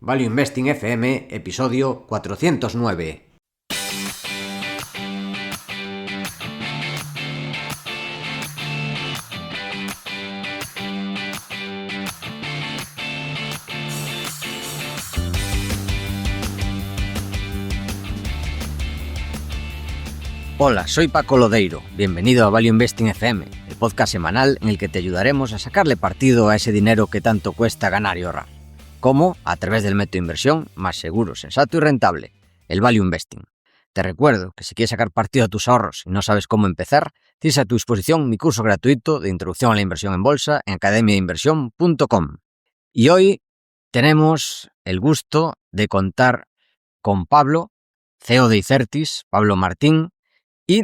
Value Investing FM, episodio 409. Hola, soy Paco Lodeiro. Bienvenido a Value Investing FM, el podcast semanal en el que te ayudaremos a sacarle partido a ese dinero que tanto cuesta ganar y ahorrar. ¿Cómo? A través del método de inversión más seguro, sensato y rentable, el Value Investing. Te recuerdo que si quieres sacar partido a tus ahorros y no sabes cómo empezar, tienes a tu disposición mi curso gratuito de Introducción a la Inversión en Bolsa en academiainversión.com. Y hoy tenemos el gusto de contar con Pablo, CEO de Icertis, Pablo Martín. Y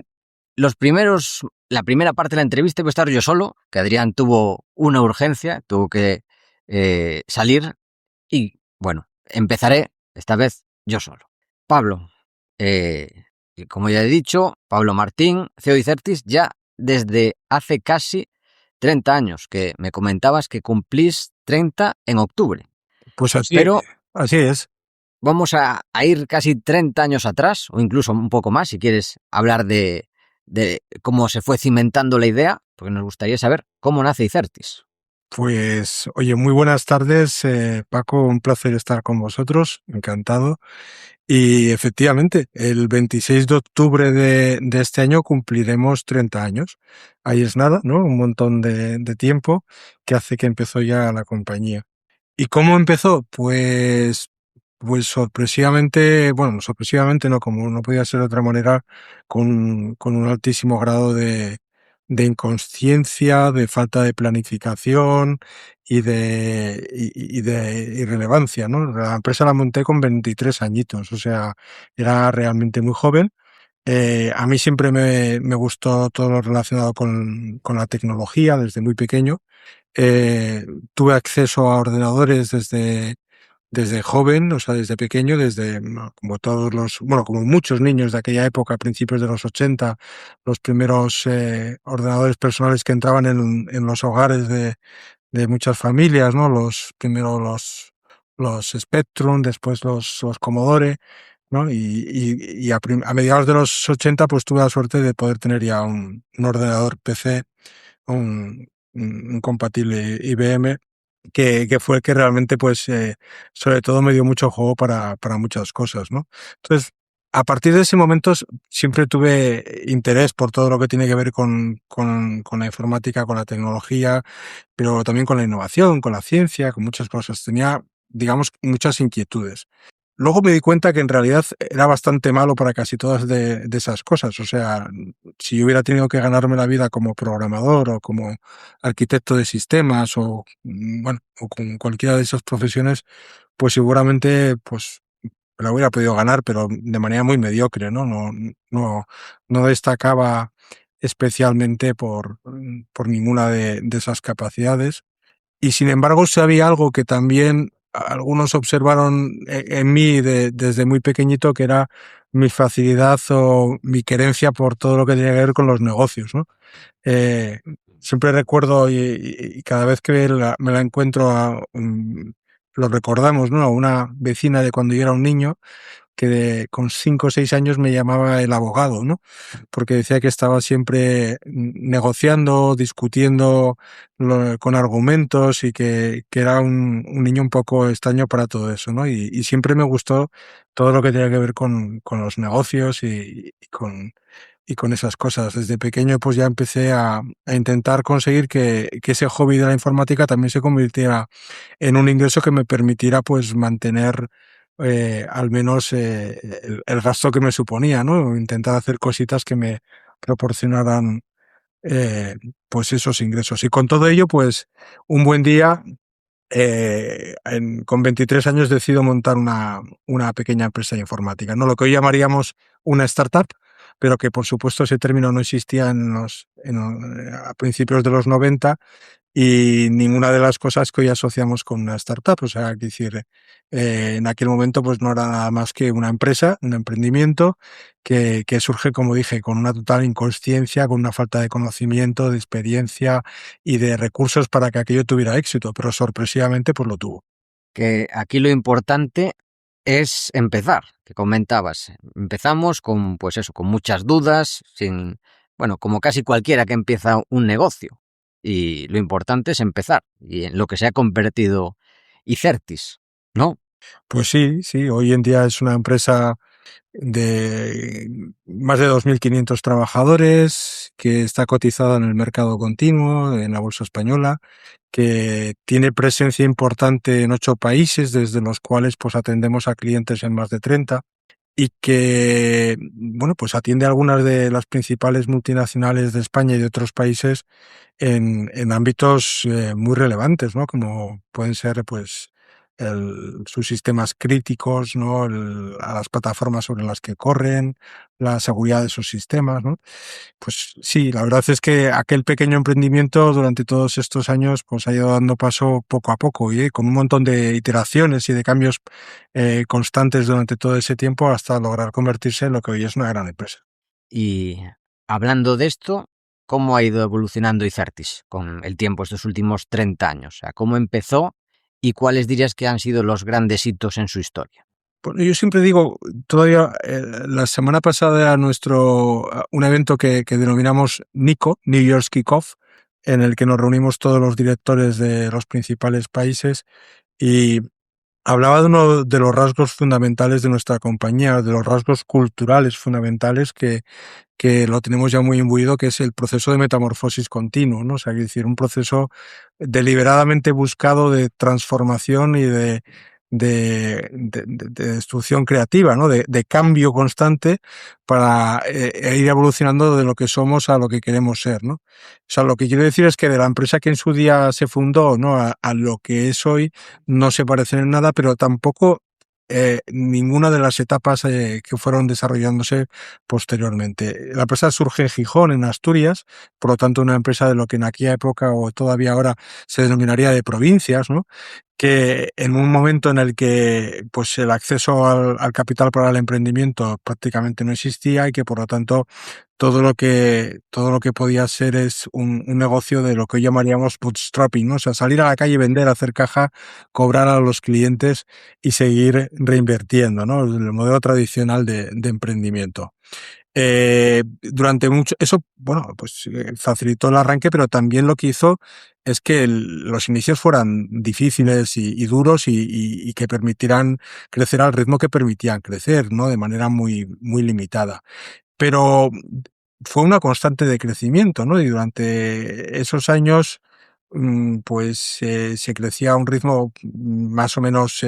la primera parte de la entrevista voy a estar yo solo, que Adrián tuvo una urgencia, tuvo que salir y, bueno, empezaré esta vez yo solo. Pablo, como ya he dicho, Pablo Martín, CEO de Icertis, ya desde hace casi 30 años, que me comentabas que cumplís 30 en octubre. Pues así es. Vamos a ir casi 30 años atrás, o incluso un poco más, si quieres hablar de cómo se fue cimentando la idea, porque nos gustaría saber cómo nace Icertis. Pues, oye, muy buenas tardes, Paco, un placer estar con vosotros, encantado. Y efectivamente, el 26 de octubre de este año cumpliremos 30 años. Ahí es nada, ¿no? Un montón de tiempo que hace que empezó ya la compañía. ¿Y cómo empezó? Pues sorpresivamente, bueno, sorpresivamente no, como no podía ser de otra manera, con un altísimo grado de inconsciencia, de falta de planificación y de irrelevancia, ¿no? La empresa la monté con 23 añitos, o sea, era realmente muy joven. A mí siempre me gustó todo lo relacionado con la tecnología desde muy pequeño. Tuve acceso a ordenadores desde joven, o sea, desde pequeño, como como muchos niños de aquella época, a principios de los 80, los primeros ordenadores personales que entraban en los hogares de muchas familias, ¿no? Primero los Spectrum, después los Commodore, ¿no? Y a mediados de los 80, pues tuve la suerte de poder tener ya un ordenador PC, un compatible IBM, que fue el que realmente, pues, sobre todo me dio mucho juego para muchas cosas, ¿no? Entonces, a partir de ese momento siempre tuve interés por todo lo que tiene que ver con la informática, con la tecnología, pero también con la innovación, con la ciencia, con muchas cosas. Tenía, digamos, muchas inquietudes. Luego me di cuenta que en realidad era bastante malo para casi todas de esas cosas. O sea, si yo hubiera tenido que ganarme la vida como programador o como arquitecto de sistemas o con cualquiera de esas profesiones, pues seguramente pues me la hubiera podido ganar, pero de manera muy mediocre, ¿no? No destacaba especialmente por ninguna de esas capacidades. Y sin embargo, si había algo que también algunos observaron en mí desde muy pequeñito, que era mi facilidad o mi querencia por todo lo que tenía que ver con los negocios, ¿no? Siempre recuerdo y cada vez que me la encuentro, lo recordamos, ¿no? A una vecina de cuando yo era un niño, que con 5 o 6 años me llamaba el abogado, ¿no? Porque decía que estaba siempre negociando, discutiendo con argumentos y que era un niño un poco extraño para todo eso, ¿no? Y siempre me gustó todo lo que tenía que ver con los negocios y con esas cosas. Desde pequeño pues ya empecé a intentar conseguir que ese hobby de la informática también se convirtiera en un ingreso que me permitiera pues mantener al menos el gasto que me suponía, ¿no? Intentar hacer cositas que me proporcionaran pues esos ingresos. Y con todo ello, pues un buen día, con 23 años decido montar una pequeña empresa de informática, ¿no? Lo que hoy llamaríamos una startup, pero que por supuesto ese término no existía a principios de los 90 y ninguna de las cosas que hoy asociamos con una startup. O sea, que decir, en aquel momento pues no era nada más que una empresa, un emprendimiento que surge, como dije, con una total inconsciencia, con una falta de conocimiento, de experiencia y de recursos para que aquello tuviera éxito, pero sorpresivamente pues lo tuvo. que aquí lo importante es empezar, que comentabas. Empezamos con, pues eso, con muchas dudas, bueno, como casi cualquiera que empieza un negocio. Y lo importante es empezar, y en lo que se ha convertido Icertis, ¿no? Pues sí, sí, hoy en día es una empresa de más de 2.500 trabajadores, que está cotizada en el mercado continuo, en la bolsa española, que tiene presencia importante en 8 países, desde los cuales pues atendemos a clientes en más de 30, y que, bueno, pues atiende a algunas de las principales multinacionales de España y de otros países en ámbitos muy relevantes, ¿no? Como pueden ser, pues, sus sistemas críticos, ¿no? A las plataformas sobre las que corren, la seguridad de sus sistemas, ¿no? Pues sí, la verdad es que aquel pequeño emprendimiento durante todos estos años pues ha ido dando paso poco a poco y con un montón de iteraciones y de cambios constantes durante todo ese tiempo hasta lograr convertirse en lo que hoy es una gran empresa. Y hablando de esto, ¿cómo ha ido evolucionando Icertis con el tiempo, estos últimos 30 años? O sea, ¿cómo empezó y cuáles dirías que han sido los grandes hitos en su historia? Bueno, yo siempre digo, todavía la semana pasada era un evento que denominamos NICO, New Year's Kickoff, en el que nos reunimos todos los directores de los principales países y hablaba de uno de los rasgos fundamentales de nuestra compañía, de los rasgos culturales fundamentales que lo tenemos ya muy imbuido, que es el proceso de metamorfosis continuo, ¿no? O sea, es decir, un proceso deliberadamente buscado de transformación y de destrucción creativa, ¿no? De cambio constante para ir evolucionando de lo que somos a lo que queremos ser, ¿no? O sea, lo que quiero decir es que de la empresa que en su día se fundó, ¿no? A lo que es hoy, no se parecen en nada, pero tampoco ninguna de las etapas que fueron desarrollándose posteriormente. La empresa surge en Gijón, en Asturias, por lo tanto una empresa de lo que en aquella época o todavía ahora se denominaría de provincias, ¿no? Que en un momento en el que pues el acceso al capital para el emprendimiento prácticamente no existía y que por lo tanto todo lo que podía ser es un negocio de lo que hoy llamaríamos bootstrapping, ¿no? O sea, salir a la calle, vender, hacer caja, cobrar a los clientes y seguir reinvirtiendo, ¿no? El modelo tradicional de emprendimiento. Durante mucho, eso, bueno, pues facilitó el arranque, pero también lo que hizo es que los inicios fueran difíciles y duros y que permitieran crecer al ritmo que permitían crecer, ¿no? De manera muy, muy limitada. Pero fue una constante de crecimiento, ¿no? Y durante esos años, pues se crecía a un ritmo más o menos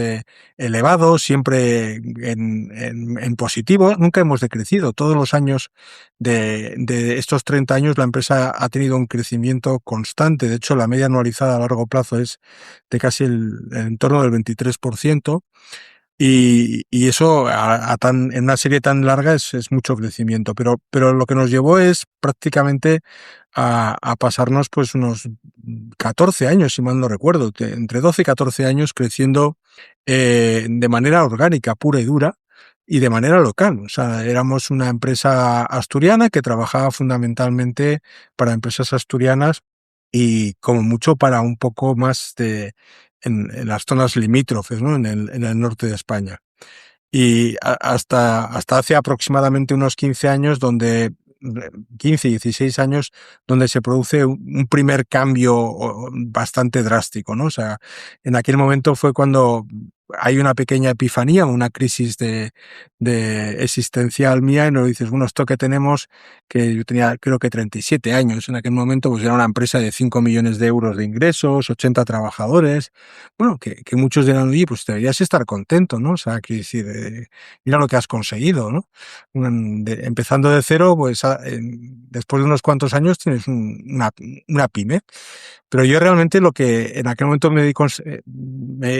elevado, siempre en positivo. Nunca hemos decrecido. Todos los años de estos 30 años la empresa ha tenido un crecimiento constante. De hecho, la media anualizada a largo plazo es de casi el en torno del 23%. Y eso en una serie tan larga es mucho crecimiento, pero lo que nos llevó es prácticamente a pasarnos pues unos 14 años, si mal no recuerdo, entre 12 y 14 años creciendo de manera orgánica, pura y dura, y de manera local. O sea, éramos una empresa asturiana que trabajaba fundamentalmente para empresas asturianas y como mucho para un poco más en las zonas limítrofes, ¿no? En el norte de España. Y hasta hace aproximadamente unos 15 años, 15, 16 años, donde se produce un primer cambio bastante drástico, ¿no? O sea, en aquel momento fue cuando hay una pequeña epifanía, una crisis de existencial mía, y nos dices, bueno, esto que tenemos, que yo tenía creo que 37 años en aquel momento, pues era una empresa de 5 millones de euros de ingresos, 80 trabajadores, bueno, que muchos dirán, oye, pues deberías estar contento, ¿no? O sea, que decir, mira lo que has conseguido, ¿no? Empezando de cero, pues después de unos cuantos años tienes una pyme. Pero yo realmente lo que en aquel momento me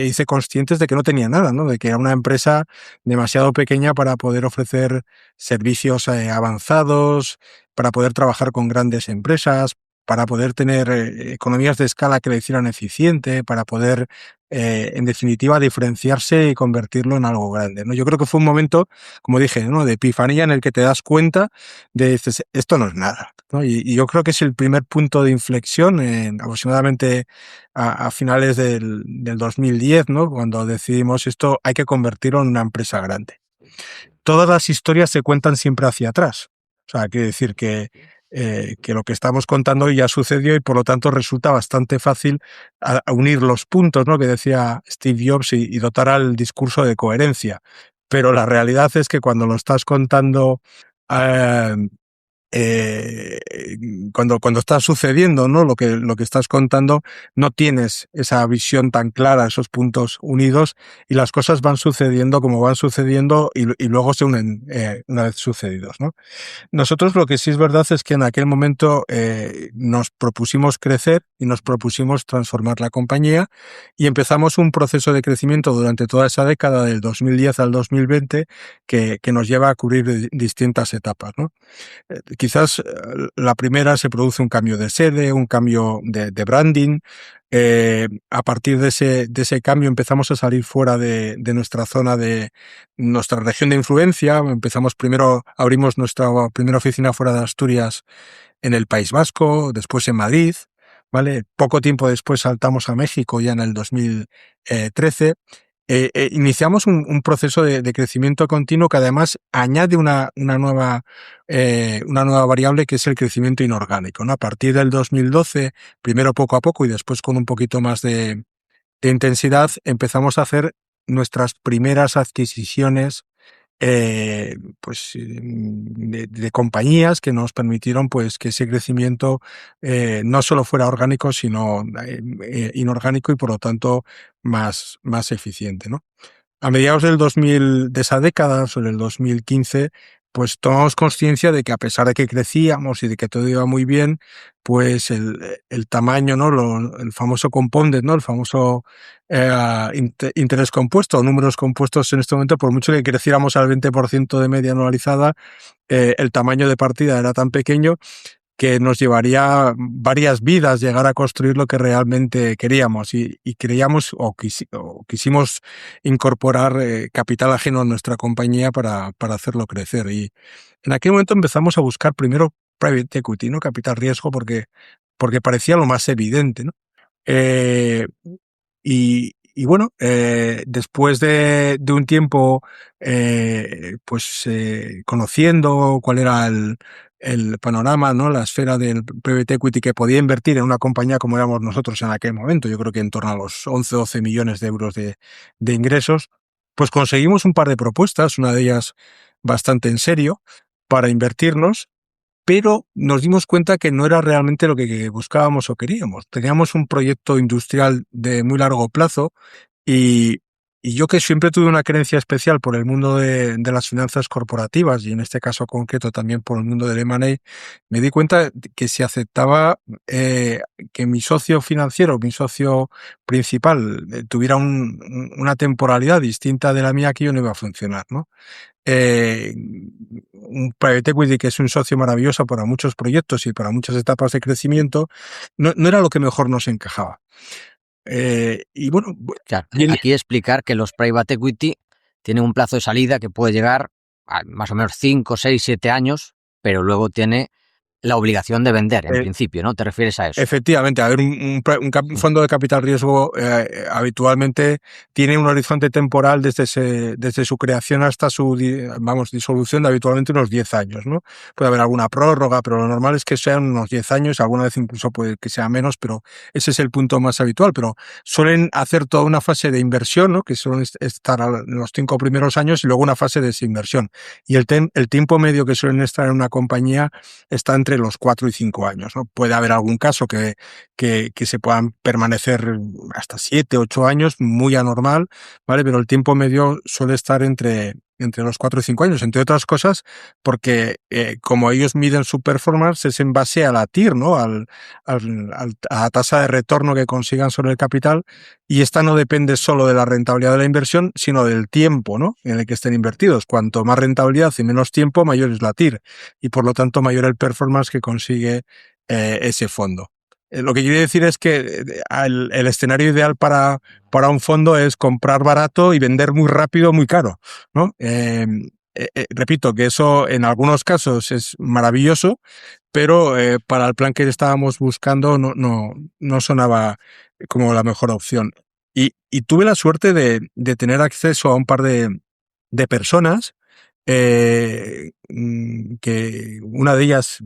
hice consciente es de que no tenía nada, ¿no? De que era una empresa demasiado pequeña para poder ofrecer servicios avanzados, para poder trabajar con grandes empresas, para poder tener economías de escala que la hicieran eficiente, para poder en definitiva, diferenciarse y convertirlo en algo grande, ¿no? Yo creo que fue un momento, como dije, ¿no?, de epifanía en el que te das cuenta de, dices, esto no es nada, ¿no? Y yo creo que es el primer punto de inflexión en aproximadamente a finales del 2010, ¿no?, cuando decidimos esto hay que convertirlo en una empresa grande. Todas las historias se cuentan siempre hacia atrás. O sea, quiere decir que lo que estamos contando hoy ya sucedió y por lo tanto resulta bastante fácil a unir los puntos, ¿no?, que decía Steve Jobs y dotar al discurso de coherencia. Pero la realidad es que cuando lo estás contando eh, eh, cuando está sucediendo, ¿no?, lo que estás contando, no tienes esa visión tan clara, esos puntos unidos, y las cosas van sucediendo como van sucediendo y luego se unen una vez sucedidos, ¿no? Nosotros lo que sí es verdad es que en aquel momento nos propusimos crecer y nos propusimos transformar la compañía y empezamos un proceso de crecimiento durante toda esa década del 2010 al 2020 que nos lleva a cubrir distintas etapas, ¿no? Quizás la primera se produce un cambio de sede, un cambio de branding. A partir de ese cambio empezamos a salir fuera de nuestra zona, de nuestra región de influencia. Abrimos nuestra primera oficina fuera de Asturias en el País Vasco, después en Madrid, ¿vale? Poco tiempo después saltamos a México ya en el 2013. Iniciamos un proceso de crecimiento continuo que además añade una nueva variable que es el crecimiento inorgánico, ¿no? A partir del 2012, primero poco a poco y después con un poquito más de intensidad, empezamos a hacer nuestras primeras adquisiciones de compañías que nos permitieron pues que ese crecimiento no solo fuera orgánico, sino inorgánico y por lo tanto más eficiente, ¿no? A mediados de esa década, sobre el 2015, pues tomamos conciencia de que a pesar de que crecíamos y de que todo iba muy bien, pues el tamaño, ¿no?, el famoso compounded, ¿no?, el famoso interés compuesto o números compuestos en este momento, por mucho que creciéramos al 20% de media anualizada, el tamaño de partida era tan pequeño que nos llevaría varias vidas llegar a construir lo que realmente queríamos y creíamos o quisimos incorporar capital ajeno a nuestra compañía para hacerlo crecer. Y en aquel momento empezamos a buscar primero private equity, ¿no?, capital riesgo, porque parecía lo más evidente, ¿no? Y bueno, después de un tiempo conociendo cuál era el panorama, ¿no?, la esfera del private equity que podía invertir en una compañía como éramos nosotros en aquel momento, yo creo que en torno a los 11-12 millones de euros de ingresos, pues conseguimos un par de propuestas, una de ellas bastante en serio, para invertirnos, pero nos dimos cuenta que no era realmente lo que buscábamos o queríamos. Teníamos un proyecto industrial de muy largo plazo y, y yo, que siempre tuve una creencia especial por el mundo de las finanzas corporativas y en este caso concreto también por el mundo del M&A, me di cuenta que si aceptaba que mi socio financiero, mi socio principal, tuviera una temporalidad distinta de la mía, que yo no iba a funcionar, ¿no? Un private equity que es un socio maravilloso para muchos proyectos y para muchas etapas de crecimiento, no era lo que mejor nos encajaba. Y bueno, Claro, aquí explicar que los private equity tienen un plazo de salida que puede llegar a más o menos 5, 6, 7 años, pero luego tiene la obligación de vender, en principio, ¿no? ¿Te refieres a eso? Efectivamente, a ver, un fondo de capital riesgo habitualmente tiene un horizonte temporal desde su creación hasta su disolución de habitualmente unos 10 años, ¿no? Puede haber alguna prórroga, pero lo normal es que sean unos 10 años, alguna vez incluso puede que sea menos, pero ese es el punto más habitual. Pero suelen hacer toda una fase de inversión, ¿no?, que suelen estar en los 5 primeros años, y luego una fase de desinversión. Y el tiempo medio que suelen estar en una compañía está entre los 4 y 5 años, ¿no? Puede haber algún caso que se puedan permanecer hasta 7, 8 años, muy anormal, ¿vale? Pero el tiempo medio suele estar entre los 4 y 5 años, entre otras cosas, porque como ellos miden su performance es en base a la TIR, ¿no?, a la tasa de retorno que consigan sobre el capital, y esta no depende solo de la rentabilidad de la inversión, sino del tiempo, ¿no?, en el que estén invertidos. Cuanto más rentabilidad y menos tiempo, mayor es la TIR, y por lo tanto mayor el performance que consigue ese fondo. Lo que quiere decir es que el escenario ideal para un fondo es comprar barato y vender muy rápido, muy caro, ¿no? Repito que eso en algunos casos es maravilloso, pero para el plan que estábamos buscando no sonaba como la mejor opción. Y tuve la suerte de tener acceso a un par de personas, que una de ellas,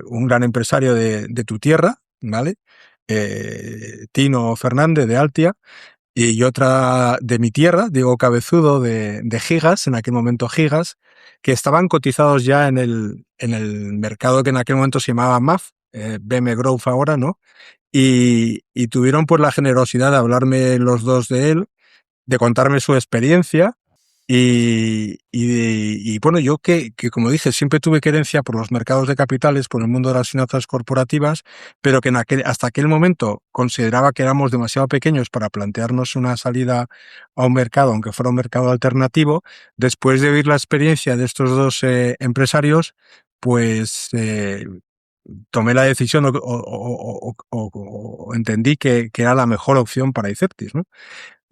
un gran empresario de tu tierra, ¿vale? Tino Fernández de Altia, y otra de mi tierra, Diego Cabezudo de Gigas, en aquel momento Gigas, que estaban cotizados ya en el mercado que en aquel momento se llamaba MAF, BM Growth ahora, ¿no? Y tuvieron pues la generosidad de hablarme los dos de él, de contarme su experiencia y bueno, yo que como dije, siempre tuve querencia por los mercados de capitales, por el mundo de las finanzas corporativas, pero que hasta aquel momento consideraba que éramos demasiado pequeños para plantearnos una salida a un mercado, aunque fuera un mercado alternativo. Después de oír la experiencia de estos dos empresarios, pues tomé la decisión o entendí que era la mejor opción para Iceptis, ¿no?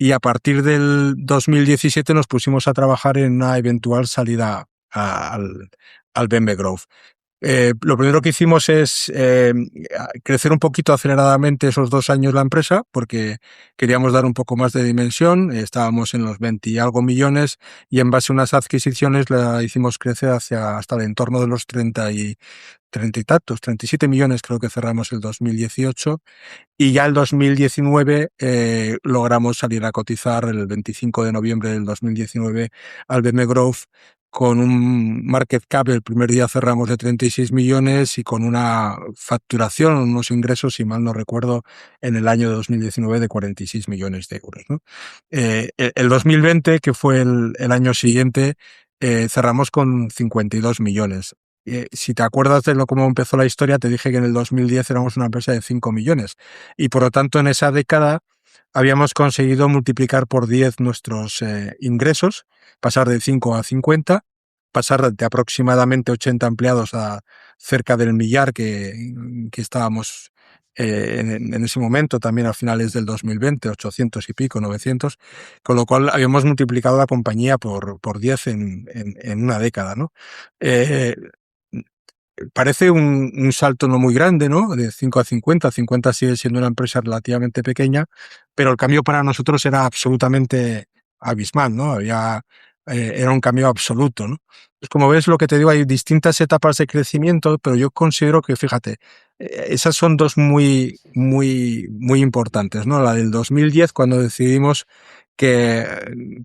Y a partir del 2017 nos pusimos a trabajar en una eventual salida al BMB Growth. Lo primero que hicimos es crecer un poquito aceleradamente esos 2 años la empresa, porque queríamos dar un poco más de dimensión. Estábamos en los 20 y algo millones y en base a unas adquisiciones la hicimos crecer hasta el entorno de los 30 y tantos, 37 millones creo que cerramos el 2018. Y ya el 2019 logramos salir a cotizar el 25 de noviembre del 2019 al BM Growth con un market cap. El primer día cerramos de 36 millones y con una facturación, unos ingresos, si mal no recuerdo, en el año de 2019 de 46 millones de euros, ¿no? El 2020, que fue el año siguiente, cerramos con 52 millones. Si te acuerdas de cómo empezó la historia, te dije que en el 2010 éramos una empresa de 5 millones y por lo tanto en esa década habíamos conseguido multiplicar por 10 nuestros ingresos, pasar de 5 a 50, pasar de aproximadamente 80 empleados a cerca del millar que estábamos en ese momento, también a finales del 2020, 800 y pico, 900, con lo cual habíamos multiplicado la compañía por 10 en una década, ¿no? Eh, Parece un salto no muy grande, ¿no? De 5 a 50. 50 sigue siendo una empresa relativamente pequeña, pero el cambio para nosotros era absolutamente abismal, ¿no? Era un cambio absoluto, ¿no? Pues como ves, lo que te digo, hay distintas etapas de crecimiento, pero yo considero que, fíjate, esas son dos muy, muy, muy importantes, ¿no? La del 2010, cuando decidimos que,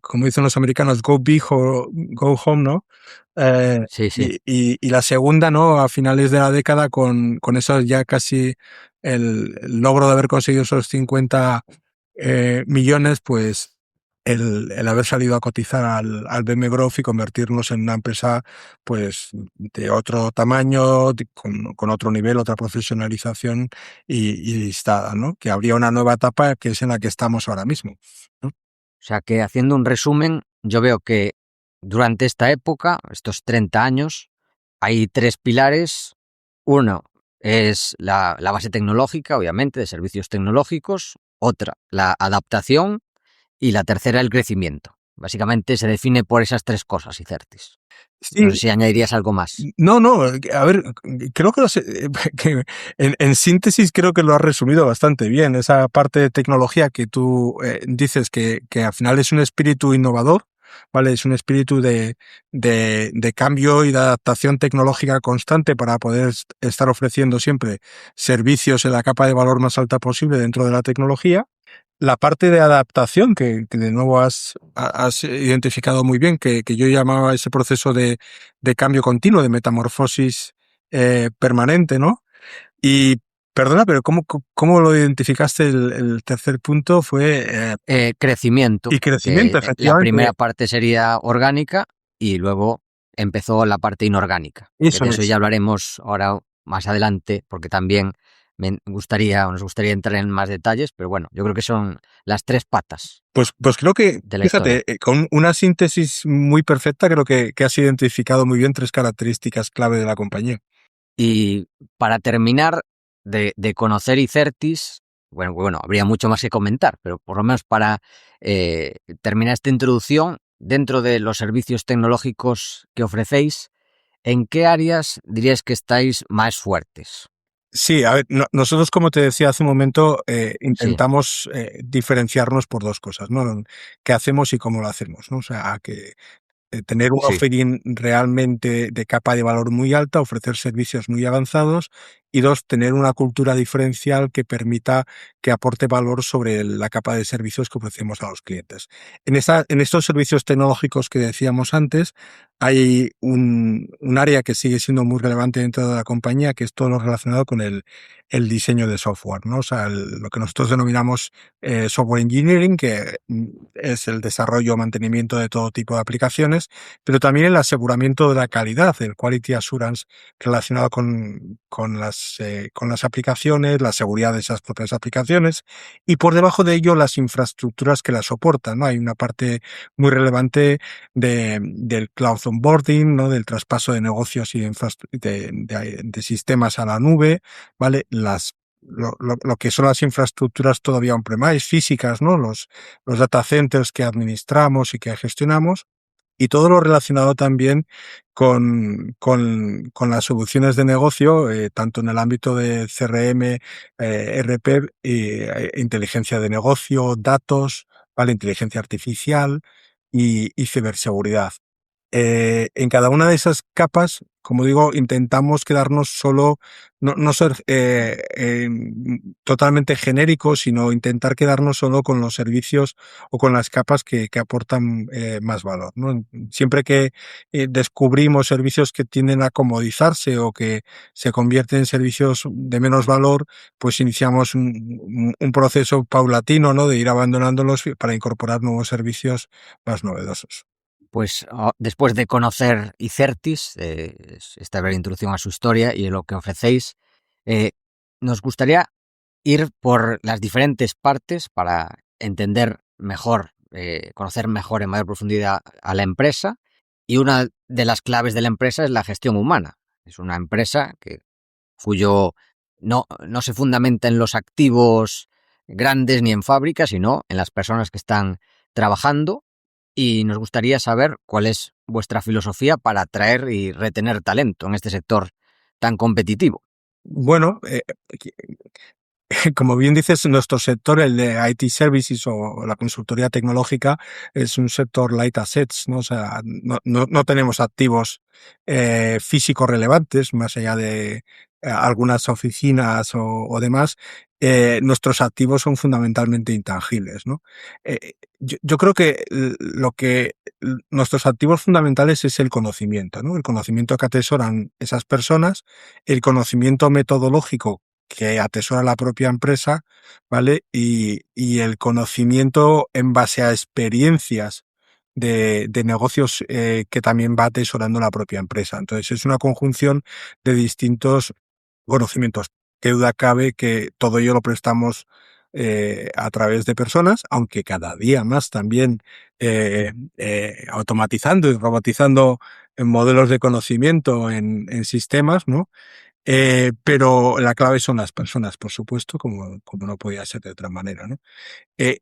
como dicen los americanos, go big o go home, ¿no? Sí, sí. Y la segunda, ¿no? A finales de la década, con eso ya casi el logro de haber conseguido esos 50 millones, pues el haber salido a cotizar al BM Growth y convertirnos en una empresa pues de otro tamaño, con otro nivel, otra profesionalización y listada, ¿no? Que habría una nueva etapa que es en la que estamos ahora mismo, ¿no? O sea que, haciendo un resumen, yo veo que durante esta época, estos 30 años, hay tres pilares. Uno es la base tecnológica, obviamente, de servicios tecnológicos. Otra, la adaptación. Y la tercera, el crecimiento. Básicamente se define por esas tres cosas, Icertis. No sé Sí, si añadirías algo más. no, a ver, creo que, que en síntesis creo que lo has resumido bastante bien. Esa parte de tecnología que tú dices que al final es un espíritu innovador, ¿vale? Es un espíritu de cambio y de adaptación tecnológica constante para poder estar ofreciendo siempre servicios en la capa de valor más alta posible dentro de la tecnología. La parte de adaptación, que de nuevo has identificado muy bien, que yo llamaba ese proceso de cambio continuo, de metamorfosis permanente, ¿no? Y perdona, pero ¿cómo lo identificaste? El tercer punto fue Crecimiento, y crecimiento, que la efectivamente. primera parte sería orgánica y luego empezó la parte inorgánica, que Eso de eso es. ya hablaremos ahora más adelante, porque también nos gustaría entrar en más detalles, pero bueno, yo creo que son las tres patas Pues creo que, de la historia. fíjate, con una síntesis muy perfecta, creo que has identificado muy bien tres características clave de la compañía. Y para terminar, de conocer Icertis, bueno, habría mucho más que comentar, pero por lo menos para terminar esta introducción, dentro de los servicios tecnológicos que ofrecéis, ¿en qué áreas diríais que estáis más fuertes? Sí, a ver, nosotros, como te decía hace un momento, Sí, intentamos diferenciarnos por dos cosas, ¿no? ¿Qué hacemos y cómo lo hacemos, ¿no? O sea, que tener un sí. offering realmente de capa de valor muy alta, ofrecer servicios muy avanzados, y dos, tener una cultura diferencial que permita que aporte valor sobre la capa de servicios que ofrecemos a los clientes. En estos servicios tecnológicos que decíamos antes, hay un área que sigue siendo muy relevante dentro de la compañía, que es todo lo relacionado con el diseño de software, ¿no? O sea, lo que nosotros denominamos software engineering, que es el desarrollo o mantenimiento de todo tipo de aplicaciones, pero también el aseguramiento de la calidad, el quality assurance relacionado con las aplicaciones, la seguridad de esas propias aplicaciones, y por debajo de ello las infraestructuras que las soportan, ¿no? Hay una parte muy relevante del cloud onboarding, ¿no? Del traspaso de negocios y de sistemas a la nube, ¿vale? Lo que son las infraestructuras todavía on-premise, físicas, ¿no? Los data centers que administramos y que gestionamos, y todo lo relacionado también con las soluciones de negocio, tanto en el ámbito de CRM, RP, inteligencia de negocio, datos, ¿vale? Inteligencia artificial y ciberseguridad. En cada una de esas capas, como digo, intentamos quedarnos solo, no ser totalmente genéricos, sino intentar quedarnos solo con los servicios o con las capas que aportan más valor, ¿no? Siempre que descubrimos servicios que tienden a comodizarse o que se convierten en servicios de menos valor, pues iniciamos un proceso paulatino, ¿no? De ir abandonándolos para incorporar nuevos servicios más novedosos. Pues después de conocer Icertis, esta breve introducción a su historia y lo que ofrecéis, eh, nos gustaría ir por las diferentes partes para entender mejor, conocer mejor en mayor profundidad a la empresa. Y una de las claves de la empresa es la gestión humana. Es una empresa cuyo no se fundamenta en los activos grandes ni en fábricas, sino en las personas que están trabajando, y nos gustaría saber cuál es vuestra filosofía para atraer y retener talento en este sector tan competitivo. Bueno, como bien dices, nuestro sector, el de IT Services o la consultoría tecnológica, es un sector light assets, ¿no? O sea, no tenemos activos físicos relevantes, más allá de algunas oficinas o demás. Nuestros activos son fundamentalmente intangibles, ¿no? Yo creo que nuestros activos fundamentales es el conocimiento, ¿no? El conocimiento que atesoran esas personas, el conocimiento metodológico que atesora la propia empresa, ¿vale? Y el conocimiento en base a experiencias de negocios que también va atesorando la propia empresa. Entonces es una conjunción de distintos conocimientos. Qué duda cabe que todo ello lo prestamos a través de personas, aunque cada día más también automatizando y robotizando en modelos de conocimiento en sistemas, ¿no? Pero la clave son las personas, por supuesto, como no podía ser de otra manera, ¿no?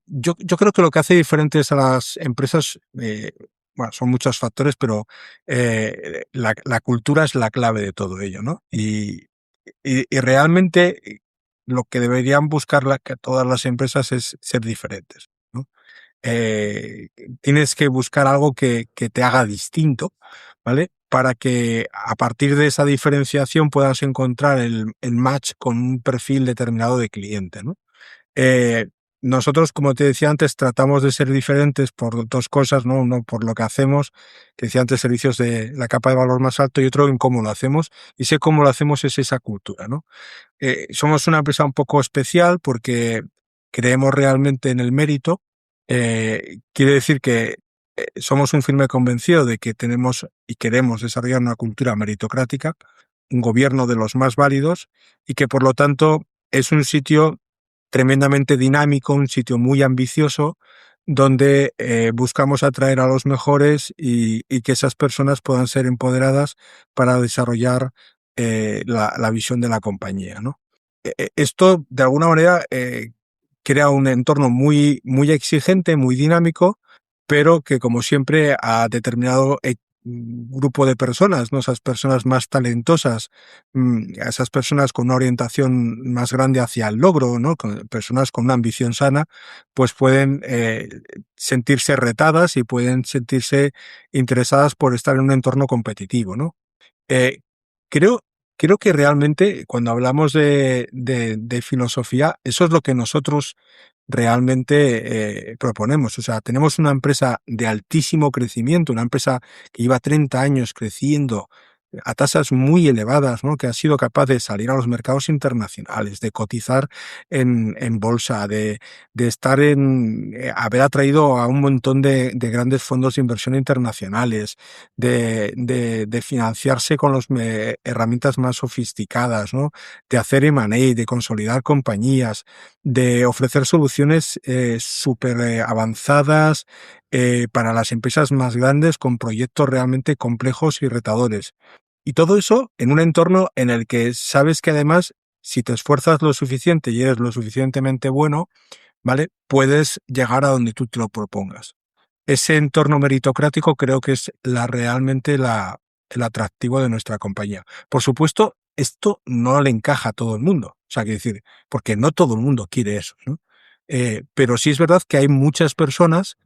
Yo creo que lo que hace diferentes a las empresas, bueno, son muchos factores, pero la cultura es la clave de todo ello, ¿no? Y realmente lo que deberían buscar que todas las empresas es ser diferentes, ¿no? eh, Tienes que buscar algo que te haga distinto, ¿vale? Para que a partir de esa diferenciación puedas encontrar el match con un perfil determinado de cliente, ¿no? Eh, Nosotros, como te decía antes, tratamos de ser diferentes por dos cosas, ¿no? Uno, por lo que hacemos, que decía antes, servicios de la capa de valor más alto, y otro en cómo lo hacemos. Y sé cómo lo hacemos es esa cultura, ¿no? Somos una empresa un poco especial porque creemos realmente en el mérito. Quiere decir que somos un firme convencido de que tenemos y queremos desarrollar una cultura meritocrática, un gobierno de los más válidos, y que por lo tanto es un sitio tremendamente dinámico, un sitio muy ambicioso, donde buscamos atraer a los mejores y que esas personas puedan ser empoderadas para desarrollar la visión de la compañía, ¿no? esto de alguna manera crea un entorno muy exigente, muy dinámico, pero que como siempre a determinado grupo de personas, ¿no? Esas personas más talentosas, a esas personas con una orientación más grande hacia el logro, ¿no? Personas con una ambición sana, pues pueden sentirse retadas y pueden sentirse interesadas por estar en un entorno competitivo, ¿no? Eh, creo, creo que realmente cuando hablamos de filosofía, eso es lo que nosotros realmente proponemos. O sea, tenemos una empresa de altísimo crecimiento, una empresa que lleva 30 años creciendo a tasas muy elevadas, ¿no? Que ha sido capaz de salir a los mercados internacionales, de cotizar en bolsa, de estar haber atraído a un montón de grandes fondos de inversión internacionales, de financiarse con las herramientas más sofisticadas, ¿no? De hacer M&A, de consolidar compañías, de ofrecer soluciones súper avanzadas para las empresas más grandes con proyectos realmente complejos y retadores. Y todo eso en un entorno en el que sabes que además, si te esfuerzas lo suficiente y eres lo suficientemente bueno, ¿vale? Puedes llegar a donde tú te lo propongas. Ese entorno meritocrático creo que es realmente el atractivo de nuestra compañía. Por supuesto, esto no le encaja a todo el mundo. O sea, quiero decir, porque no todo el mundo quiere eso, ¿no? Pero sí es verdad que hay muchas personas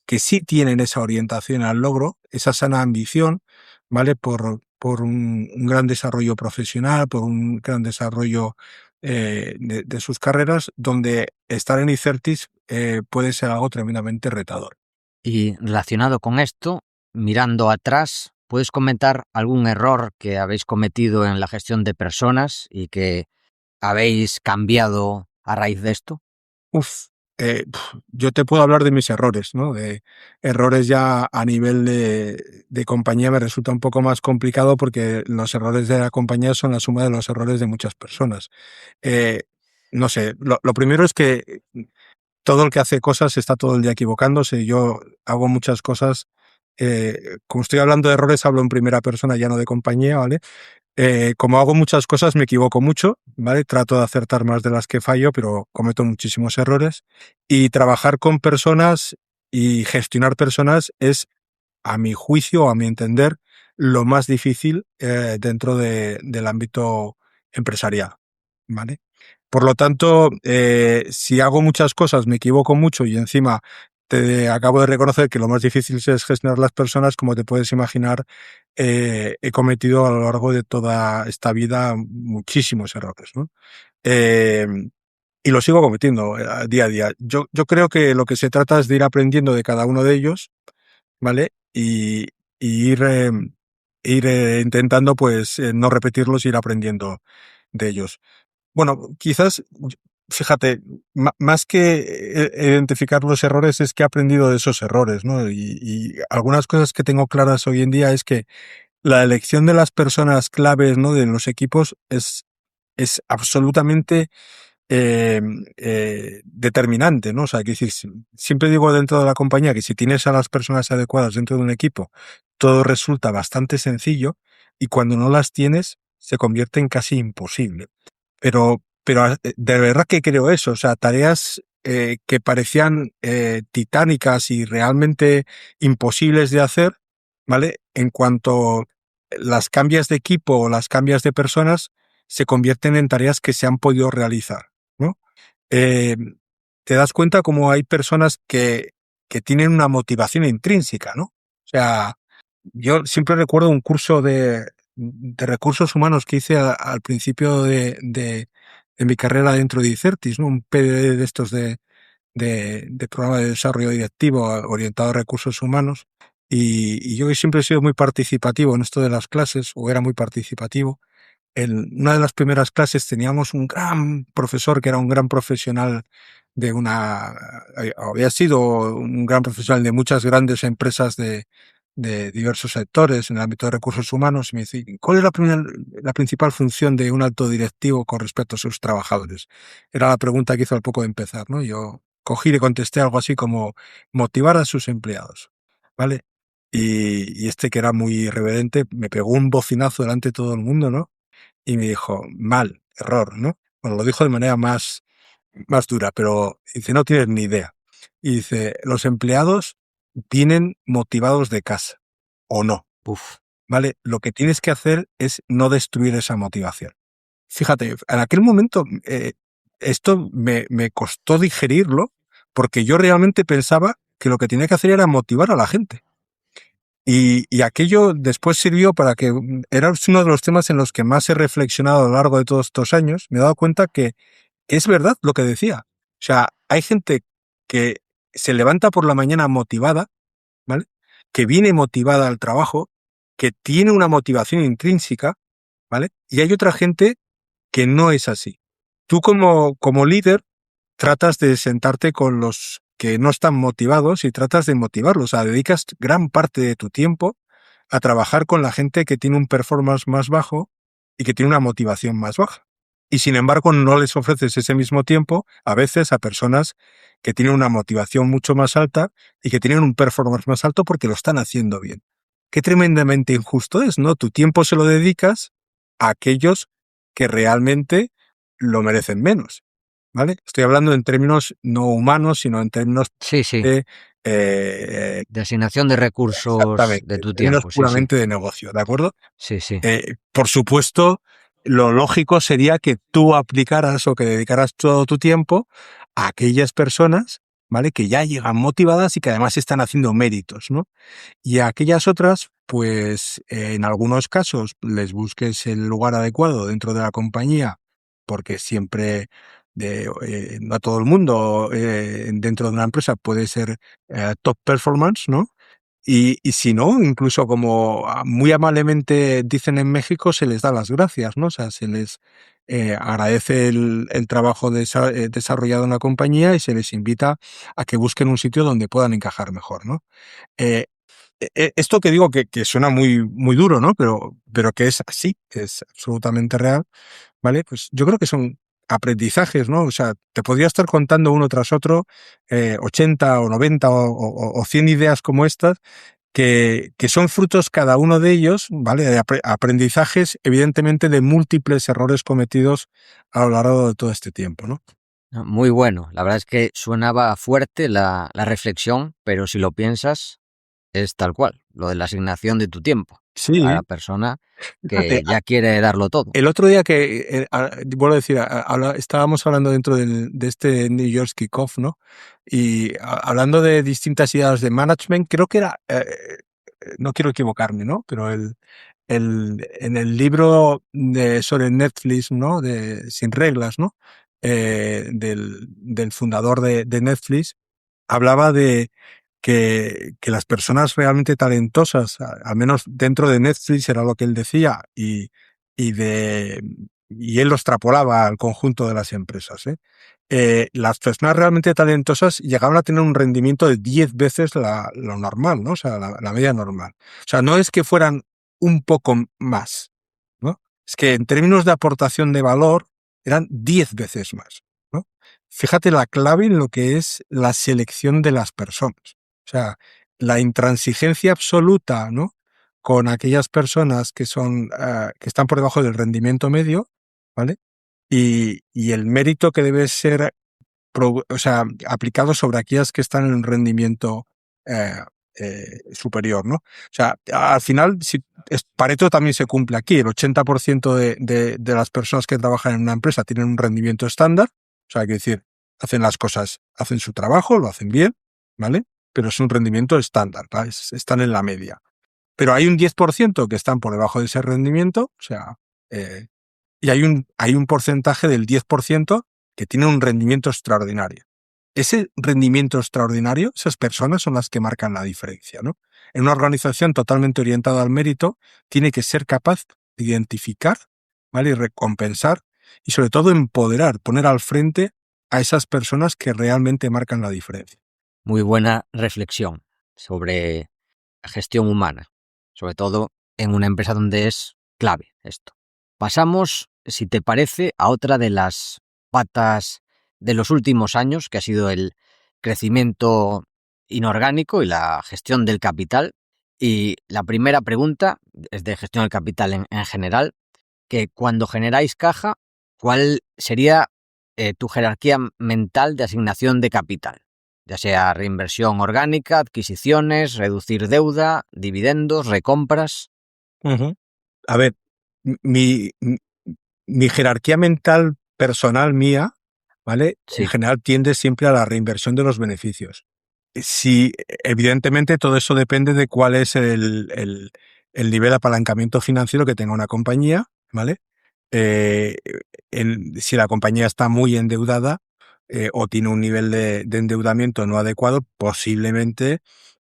que sí tienen esa orientación al logro, esa sana ambición, ¿vale? Por un gran desarrollo profesional, por un gran desarrollo de sus carreras, donde estar en Icertis puede ser algo tremendamente retador. Y relacionado con esto, mirando atrás, ¿puedes comentar algún error que habéis cometido en la gestión de personas y que habéis cambiado a raíz de esto? Uf, yo te puedo hablar de mis errores, ¿no? De errores ya a nivel de compañía me resulta un poco más complicado porque los errores de la compañía son la suma de los errores de muchas personas. Eh, no sé, lo primero es que todo el que hace cosas está todo el día equivocándose. Yo hago muchas cosas. Como estoy hablando de errores, hablo en primera persona, ya no de compañía, ¿vale? Como hago muchas cosas, me equivoco mucho, ¿vale? Trato de acertar más de las que fallo, pero cometo muchísimos errores. Y trabajar con personas y gestionar personas es, a mi juicio o a mi entender, lo más difícil dentro del ámbito empresarial, ¿vale? Por lo tanto, si hago muchas cosas, me equivoco mucho y encima te acabo de reconocer que lo más difícil es gestionar las personas, como te puedes imaginar, he cometido a lo largo de toda esta vida muchísimos errores, ¿no? Eh, y lo sigo cometiendo día a día. Yo creo que lo que se trata es de ir aprendiendo de cada uno de ellos, ¿vale? Y ir intentando, pues, no repetirlos, ir aprendiendo de ellos. Bueno, quizás, fíjate, más que identificar los errores es que he aprendido de esos errores, ¿no? Y algunas cosas que tengo claras hoy en día es que la elección de las personas claves, ¿no? De los equipos es absolutamente eh, determinante, ¿no? O sea, que decir, siempre digo dentro de la compañía que si tienes a las personas adecuadas dentro de un equipo, todo resulta bastante sencillo y cuando no las tienes se convierte en casi imposible. Pero de verdad que creo eso, o sea, tareas que parecían titánicas y realmente imposibles de hacer, ¿vale? En cuanto las cambias de equipo o las cambias de personas, se convierten en tareas que se han podido realizar, ¿no? Eh, te das cuenta como hay personas que tienen una motivación intrínseca, ¿no? O sea, yo siempre recuerdo un curso de recursos humanos que hice al principio de mi carrera dentro de Icertis, ¿no? Un PDD de estos de programa de desarrollo directivo orientado a recursos humanos. Y yo siempre he sido muy participativo en esto de las clases, o era muy participativo. En una de las primeras clases teníamos un gran profesor que era un gran profesional había sido un gran profesional de muchas grandes empresas de diversos sectores en el ámbito de recursos humanos y me dice, ¿cuál es la principal función de un alto directivo con respecto a sus trabajadores? Era la pregunta que hizo al poco de empezar, ¿no? Yo cogí y le contesté algo así como motivar a sus empleados, ¿vale? Y este que era muy irreverente me pegó un bocinazo delante de todo el mundo, ¿no? Y me dijo, mal, error, ¿no? bueno, lo dijo de manera más dura, pero dice, no tienes ni idea. Y dice, los empleados vienen motivados de casa, o no, Uf, ¿vale? Lo que tienes que hacer es no destruir esa motivación. Fíjate, en aquel momento esto me costó digerirlo porque yo realmente pensaba que lo que tenía que hacer era motivar a la gente. Y aquello después sirvió para que era uno de los temas en los que más he reflexionado a lo largo de todos estos años. Me he dado cuenta que es verdad lo que decía. O sea, hay gente que se levanta por la mañana motivada, ¿vale? Que viene motivada al trabajo, que tiene una motivación intrínseca, ¿vale? Y hay otra gente que no es así. Tú como líder tratas de sentarte con los que no están motivados y tratas de motivarlos. O sea, dedicas gran parte de tu tiempo a trabajar con la gente que tiene un performance más bajo y que tiene una motivación más baja. Y sin embargo, no les ofreces ese mismo tiempo a veces a personas que tienen una motivación mucho más alta y que tienen un performance más alto porque lo están haciendo bien. Qué tremendamente injusto es, ¿no? Tu tiempo se lo dedicas a aquellos que realmente lo merecen menos, ¿vale? Estoy hablando en términos no humanos, sino en términos sí, sí, de eh, de asignación de recursos de exactamente, tu términos tiempo, sí, sí, puramente de negocio, ¿de acuerdo? sí, sí. Por supuesto, lo lógico sería que tú aplicaras o que dedicaras todo tu tiempo a aquellas personas, ¿vale? Que ya llegan motivadas y que además están haciendo méritos, ¿no? Y a aquellas otras, pues en algunos casos les busques el lugar adecuado dentro de la compañía, porque siempre no a todo el mundo dentro de una empresa puede ser top performance, ¿no? Y si no, incluso como muy amablemente dicen en México, se les da las gracias, ¿no? O sea, se les agradece el trabajo desarrollado en la compañía y se les invita a que busquen un sitio donde puedan encajar mejor, ¿no? Eh, Esto que digo que suena muy duro, ¿no? Pero que es así, que es absolutamente real, ¿vale? Pues yo creo que son aprendizajes, ¿no? O sea, te podría estar contando uno tras otro 80 o 90 o 100 ideas como estas que son frutos cada uno de ellos, ¿vale? De aprendizajes, evidentemente, de múltiples errores cometidos a lo largo de todo este tiempo, ¿no? No, muy bueno. La verdad es que sonaba fuerte la reflexión, pero si lo piensas, es tal cual, lo de la asignación de tu tiempo a Sí, la persona fíjate, que ya quiere darlo todo. el otro día que, vuelvo a decir, estábamos hablando dentro de este New York Kickoff, ¿no? Y hablando de distintas ideas de management, creo que era, no quiero equivocarme, ¿no? Pero en el libro sobre Netflix, ¿no? De Sin Reglas, ¿no? Del fundador de Netflix, hablaba de que las personas realmente talentosas, al menos dentro de Netflix era lo que él decía, y, de, y él lo extrapolaba al conjunto de las empresas. Las personas realmente talentosas llegaban a tener un rendimiento de 10 veces lo normal, ¿no? O sea, la media normal. O sea, no es que fueran un poco más, ¿no? Es que en términos de aportación de valor eran 10 veces más, ¿no? Fíjate la clave en lo que es la selección de las personas. O sea, la intransigencia absoluta, ¿no? Con aquellas personas que son, que están por debajo del rendimiento medio, ¿vale? Y el mérito que debe ser, o sea, aplicado sobre aquellas que están en un rendimiento eh, superior, ¿no? O sea, al final, si, Pareto también se cumple aquí. El 80% de las personas que trabajan en una empresa tienen un rendimiento estándar, o sea, hay que decir, hacen las cosas, hacen su trabajo, lo hacen bien, ¿vale? Pero es un rendimiento estándar, ¿vale? Están en la media. Pero hay un 10% que están por debajo de ese rendimiento, o sea, y hay un porcentaje del 10% que tiene un rendimiento extraordinario. Ese rendimiento extraordinario, esas personas son las que marcan la diferencia, ¿no? En una organización totalmente orientada al mérito, tiene que ser capaz de identificar, ¿vale? Y recompensar y sobre todo empoderar, poner al frente a esas personas que realmente marcan la diferencia. Muy buena reflexión sobre la gestión humana, sobre todo en una empresa donde es clave esto. Pasamos, si te parece, a otra de las patas de los últimos años, que ha sido el crecimiento inorgánico y la gestión del capital. Y la primera pregunta es de gestión del capital en general, que cuando generáis caja, ¿cuál sería tu jerarquía mental de asignación de capital? Ya sea reinversión orgánica, adquisiciones, reducir deuda, dividendos, recompras. Ujú. A ver, mi, mi jerarquía mental personal mía, ¿vale? En Sí, general tiende siempre a la reinversión de los beneficios. Sí, evidentemente todo eso depende de cuál es el nivel de apalancamiento financiero que tenga una compañía, ¿vale? Eh, si la compañía está muy endeudada o tiene un nivel de endeudamiento no adecuado, posiblemente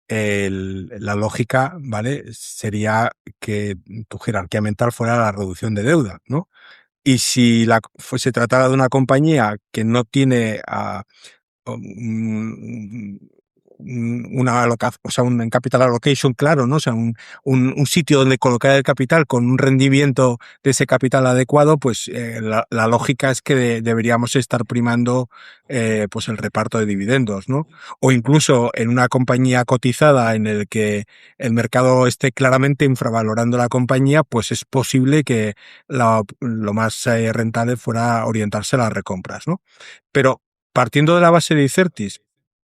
la lógica, ¿vale? Sería que tu jerarquía mental fuera la reducción de deuda, ¿no? Y si se tratara de una compañía que no tiene una o sea, un capital allocation claro, ¿no? O sea, un sitio donde colocar el capital con un rendimiento de ese capital adecuado, pues la lógica es que deberíamos estar primando pues el reparto de dividendos, ¿no? O incluso en una compañía cotizada en el que el mercado esté claramente infravalorando la compañía, pues es posible que lo más rentable fuera orientarse a las recompras, ¿no? Pero partiendo de la base de Icertis,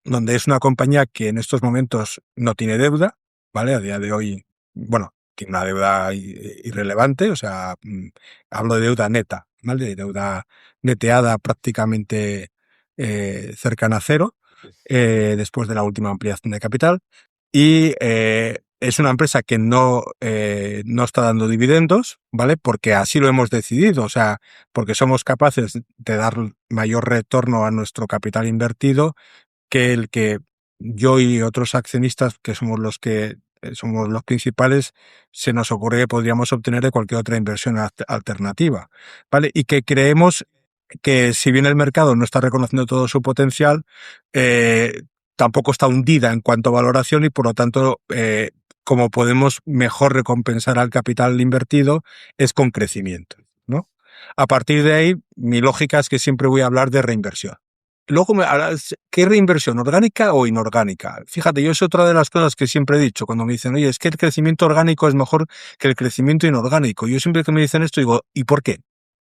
donde es una compañía que en estos momentos no tiene deuda, ¿vale? A día de hoy, bueno, tiene una deuda irrelevante, o sea, hablo de deuda neta, ¿vale? De deuda neteada prácticamente cercana a cero, después de la última ampliación de capital. Y es una empresa que no está dando dividendos, ¿vale? Porque así lo hemos decidido, o sea, porque somos capaces de dar mayor retorno a nuestro capital invertido que el que yo y otros accionistas, que somos los principales, se nos ocurre que podríamos obtener de cualquier otra inversión alternativa, ¿vale? Y que creemos que si bien el mercado no está reconociendo todo su potencial, eh, tampoco está hundida en cuanto a valoración y por lo tanto, como podemos mejor recompensar al capital invertido es con crecimiento, ¿no? A partir de ahí, mi lógica es que siempre voy a hablar de reinversión. Luego me hablas, ¿qué reinversión? ¿Orgánica o inorgánica? Fíjate, yo es otra de las cosas que siempre he dicho cuando me dicen, oye, es que el crecimiento orgánico es mejor que el crecimiento inorgánico. Yo siempre que me dicen esto digo, ¿y por qué?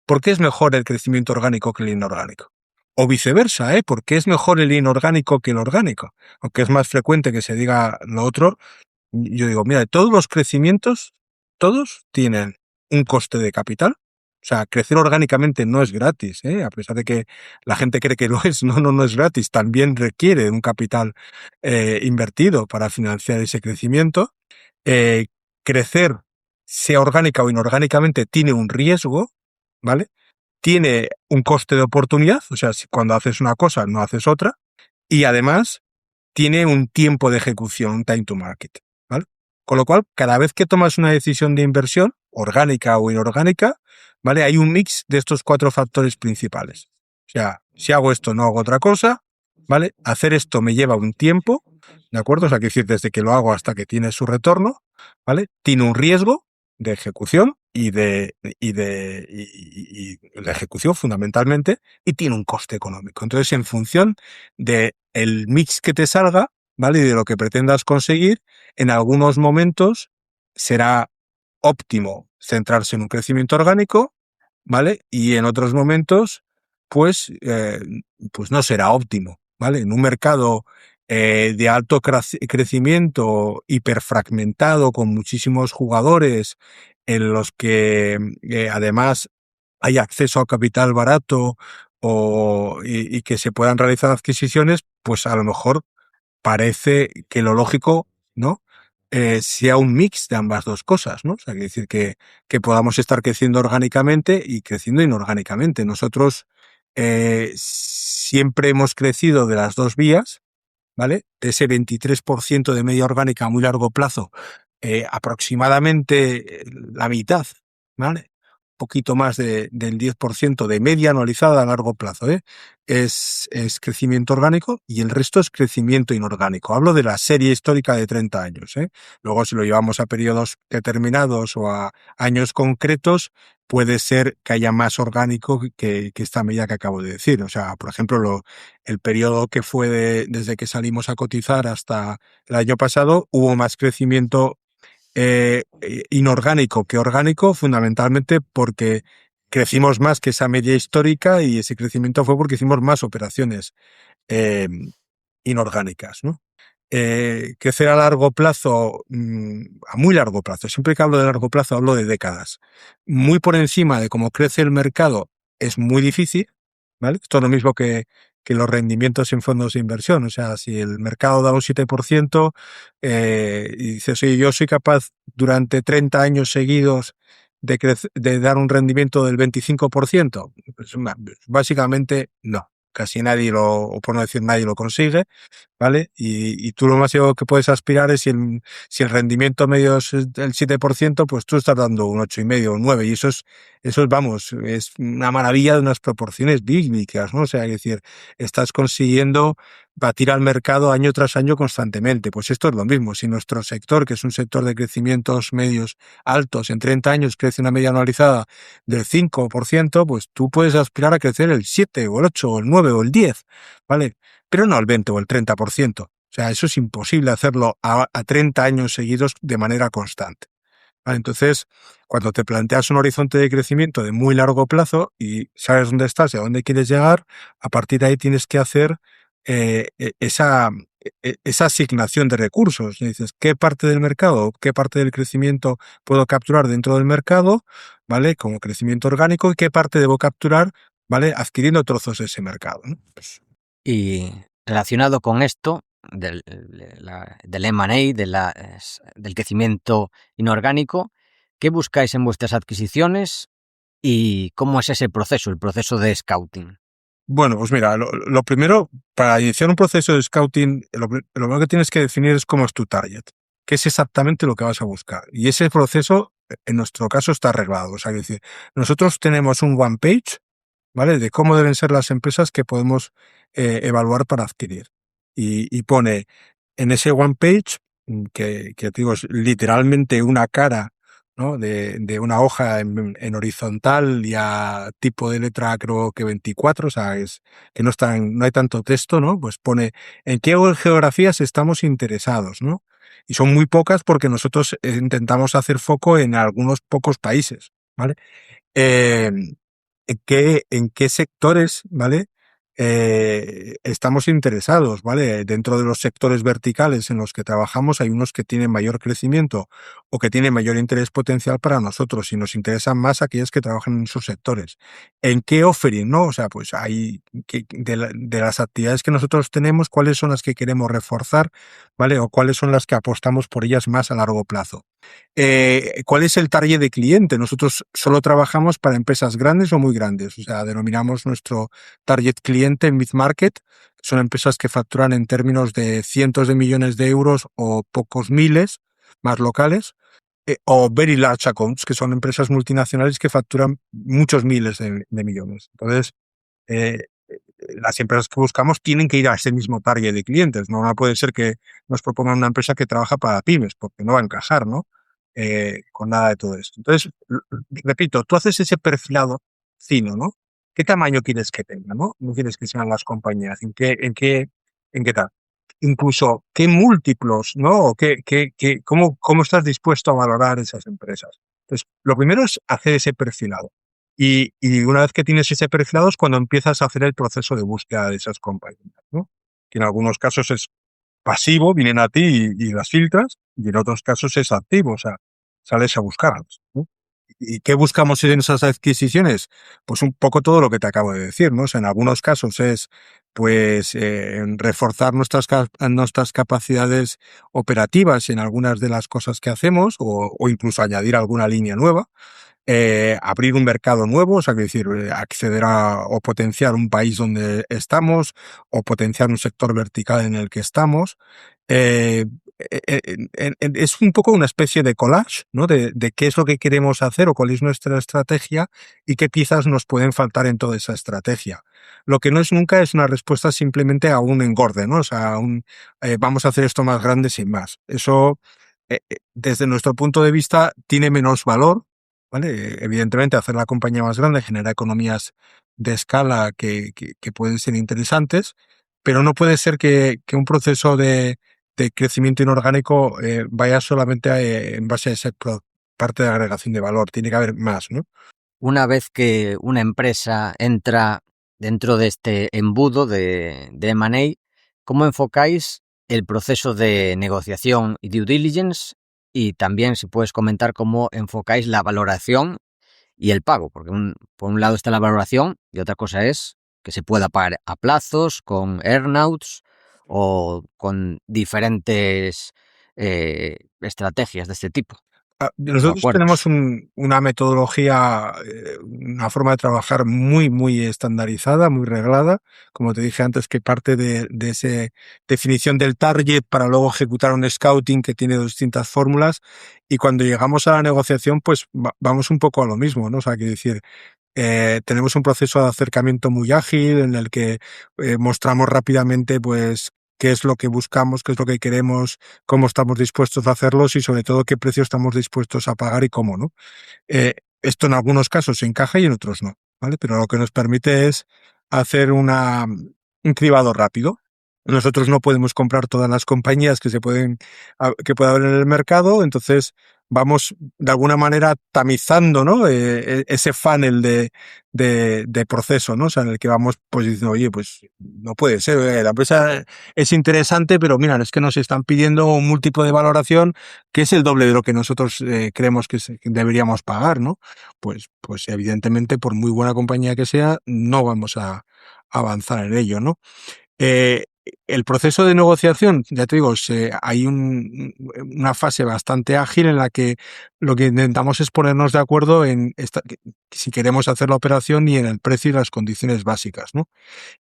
¿Por qué es mejor el crecimiento orgánico que el inorgánico? O viceversa, ¿eh? ¿Por qué es mejor el inorgánico que el orgánico? Aunque es más frecuente que se diga lo otro, yo digo, mira, todos los crecimientos, todos tienen un coste de capital. O sea, crecer orgánicamente no es gratis, ¿eh? A pesar de que la gente cree que lo es, no es gratis. También requiere un capital invertido para financiar ese crecimiento. Eh, Crecer, sea orgánica o inorgánicamente, tiene un riesgo, ¿vale? Tiene un coste de oportunidad, o sea, si cuando haces una cosa no haces otra, y además tiene un tiempo de ejecución, un time to market, ¿vale? Con lo cual, cada vez que tomas una decisión de inversión, orgánica o inorgánica, ¿vale? Hay un mix de estos cuatro factores principales. O sea, si hago esto, no hago otra cosa, ¿vale? Hacer esto me lleva un tiempo, ¿de acuerdo? O sea, que decir, desde que lo hago hasta que tiene su retorno, ¿vale? Tiene un riesgo de ejecución y la ejecución fundamentalmente, y tiene un coste económico. Entonces, en función de el mix que te salga, ¿vale? Y de lo que pretendas conseguir, en algunos momentos será óptimo centrarse en un crecimiento orgánico, ¿vale? Y en otros momentos, pues, pues no será óptimo, ¿vale? En un mercado de alto crecimiento, hiperfragmentado, con muchísimos jugadores, en los que además hay acceso a capital barato y que se puedan realizar adquisiciones, pues a lo mejor parece que lo lógico, ¿no? Sea un mix de ambas dos cosas, ¿no? O sea, quiere decir que podamos estar creciendo orgánicamente y creciendo inorgánicamente. Nosotros siempre hemos crecido de las dos vías, ¿vale? De ese 23% de media orgánica a muy largo plazo, aproximadamente la mitad, ¿vale? Poquito más del 10% de media anualizada a largo plazo, ¿eh? Es crecimiento orgánico y el resto es crecimiento inorgánico. Hablo de la serie histórica de 30 años, ¿eh? Luego, si lo llevamos a periodos determinados o a años concretos, puede ser que haya más orgánico que esta medida que acabo de decir. O sea, por ejemplo, el periodo que fue desde que salimos a cotizar hasta el año pasado, hubo más crecimiento inorgánico que orgánico, fundamentalmente porque crecimos más que esa media histórica y ese crecimiento fue porque hicimos más operaciones eh, inorgánicas, ¿no? Crecer a largo plazo, a muy largo plazo, siempre que hablo de largo plazo hablo de décadas, muy por encima de cómo crece el mercado es muy difícil, ¿vale? Esto es lo mismo que los rendimientos en fondos de inversión, o sea, si el mercado da un 7% y dices, oye, yo soy capaz durante 30 años seguidos de dar un rendimiento del 25%, pues, básicamente no. Casi nadie o por no decir nadie lo consigue, ¿vale? Y tú lo máximo que puedes aspirar es si el rendimiento medio es el 7%, pues tú estás dando un 8,5 o un 9, y vamos, es una maravilla de unas proporciones bíblicas, ¿no? O sea, es decir, estás consiguiendo batir al mercado año tras año constantemente. Pues esto es lo mismo. Si nuestro sector, que es un sector de crecimientos medios altos, en 30 años crece una media anualizada del 5%, pues tú puedes aspirar a crecer el 7 o el 8 o el 9 o el 10, ¿vale? Pero no al 20 o el 30%. O sea, eso es imposible hacerlo a 30 años seguidos de manera constante. ¿Vale? Entonces, cuando te planteas un horizonte de crecimiento de muy largo plazo y sabes dónde estás y a dónde quieres llegar, a partir de ahí tienes que hacer esa asignación de recursos. Y dices, ¿qué parte del mercado, qué parte del crecimiento puedo capturar dentro del mercado, ¿vale? Como crecimiento orgánico, y qué parte debo capturar, ¿vale? Adquiriendo trozos de ese mercado, ¿no? Pues, Y relacionado con esto del M&A, del crecimiento inorgánico, ¿qué buscáis en vuestras adquisiciones y cómo es ese proceso, el proceso de scouting? bueno, pues mira, lo primero, para iniciar un proceso de scouting, lo primero que tienes que definir es cómo es tu target, qué es exactamente lo que vas a buscar. Y ese proceso, en nuestro caso, está arreglado. O sea, es decir, nosotros tenemos un one page, ¿vale? De cómo deben ser las empresas que podemos evaluar para adquirir. Y pone en ese one page, que te digo, es literalmente una cara, ¿no? De una hoja en horizontal y a tipo de letra creo que 24, o sea, es que no hay tanto texto, ¿no? Pues pone en qué geografías estamos interesados, ¿no? Y son muy pocas porque nosotros intentamos hacer foco en algunos pocos países, ¿vale? Eh, en qué sectores, ¿vale? Estamos interesados, ¿vale? Dentro de los sectores verticales en los que trabajamos hay unos que tienen mayor crecimiento o que tienen mayor interés potencial para nosotros y nos interesan más aquellos que trabajan en esos sectores. ¿En qué offering, no? O sea, pues hay de las actividades que nosotros tenemos, ¿cuáles son las que queremos reforzar, ¿vale? O cuáles son las que apostamos por ellas más a largo plazo. ¿Cuál es el target de cliente? Nosotros solo trabajamos para empresas grandes o muy grandes, o sea, denominamos nuestro target cliente mid-market, son empresas que facturan en términos de cientos de millones de euros o pocos miles, más locales, o very large accounts, que son empresas multinacionales que facturan muchos miles de millones. Entonces, eh, las empresas que buscamos tienen que ir a ese mismo target de clientes. No puede ser que nos propongan una empresa que trabaja para pymes, porque no va a encajar, ¿no? Con nada de todo esto. Entonces, repito, tú haces ese perfilado fino, ¿no? ¿Qué tamaño quieres que tenga, no? No quieres que sean las compañías. ¿En qué tal? Incluso, ¿qué múltiplos, no? O ¿cómo estás dispuesto a valorar esas empresas? Entonces, lo primero es hacer ese perfilado. Y una vez que tienes ese perfilado es cuando empiezas a hacer el proceso de búsqueda de esas compañías, ¿no? Que en algunos casos es pasivo, vienen a ti y las filtras, y en otros casos es activo, o sea, sales a buscarlas, ¿no? ¿Y qué buscamos en esas adquisiciones? Pues un poco todo lo que te acabo de decir, ¿no? O sea, en algunos casos es, pues, reforzar nuestras capacidades operativas en algunas de las cosas que hacemos o incluso añadir alguna línea nueva. Abrir un mercado nuevo, o sea, que decir, acceder a o potenciar un país donde estamos o potenciar un sector vertical en el que estamos. Eh, es un poco una especie de collage, ¿no? De qué es lo que queremos hacer o cuál es nuestra estrategia y qué piezas nos pueden faltar en toda esa estrategia. Lo que no es nunca es una respuesta simplemente a un engorde, ¿no? O sea, vamos a hacer esto más grande sin más. Eso, desde nuestro punto de vista, tiene menos valor, ¿vale? Evidentemente, hacer la compañía más grande genera economías de escala que pueden ser interesantes, pero no puede ser que un proceso de crecimiento inorgánico vaya solamente en base a esa parte de agregación de valor. Tiene que haber más, ¿no? una vez que una empresa entra dentro de este embudo de M&A, ¿cómo enfocáis el proceso de negociación y due diligence? Y también si puedes comentar cómo enfocáis la valoración y el pago, porque por un lado está la valoración y otra cosa es que se pueda pagar a plazos, con earnouts o con diferentes estrategias de este tipo o Nosotros tenemos acuerdos. una metodología, una forma de trabajar muy, muy estandarizada, muy reglada. Como te dije antes, que parte de esa definición del target para luego ejecutar un scouting que tiene distintas fórmulas. Y cuando llegamos a la negociación, pues vamos un poco a lo mismo, ¿no? O sea, quiero decir, tenemos un proceso de acercamiento muy ágil en el que mostramos rápidamente, pues, qué es lo que buscamos, qué es lo que queremos, cómo estamos dispuestos a hacerlos y sobre todo qué precio estamos dispuestos a pagar y cómo, ¿no? Esto en algunos casos se encaja y en otros no, ¿vale? Pero lo que nos permite es hacer un cribado rápido. Nosotros no podemos comprar todas las compañías que pueda haber en el mercado, entonces vamos de alguna manera tamizando, ¿no? Ese funnel de proceso, ¿no? O sea, en el que vamos pues diciendo, oye, pues no puede ser, la empresa es interesante, pero mira, es que nos están pidiendo un múltiplo de valoración que es el doble de lo que nosotros creemos que deberíamos pagar, ¿no? Pues evidentemente, por muy buena compañía que sea, no vamos a avanzar en ello, ¿no? Eh, el proceso de negociación, ya te digo, hay una fase bastante ágil en la que lo que intentamos es ponernos de acuerdo en si queremos hacer la operación y en el precio y las condiciones básicas, ¿no?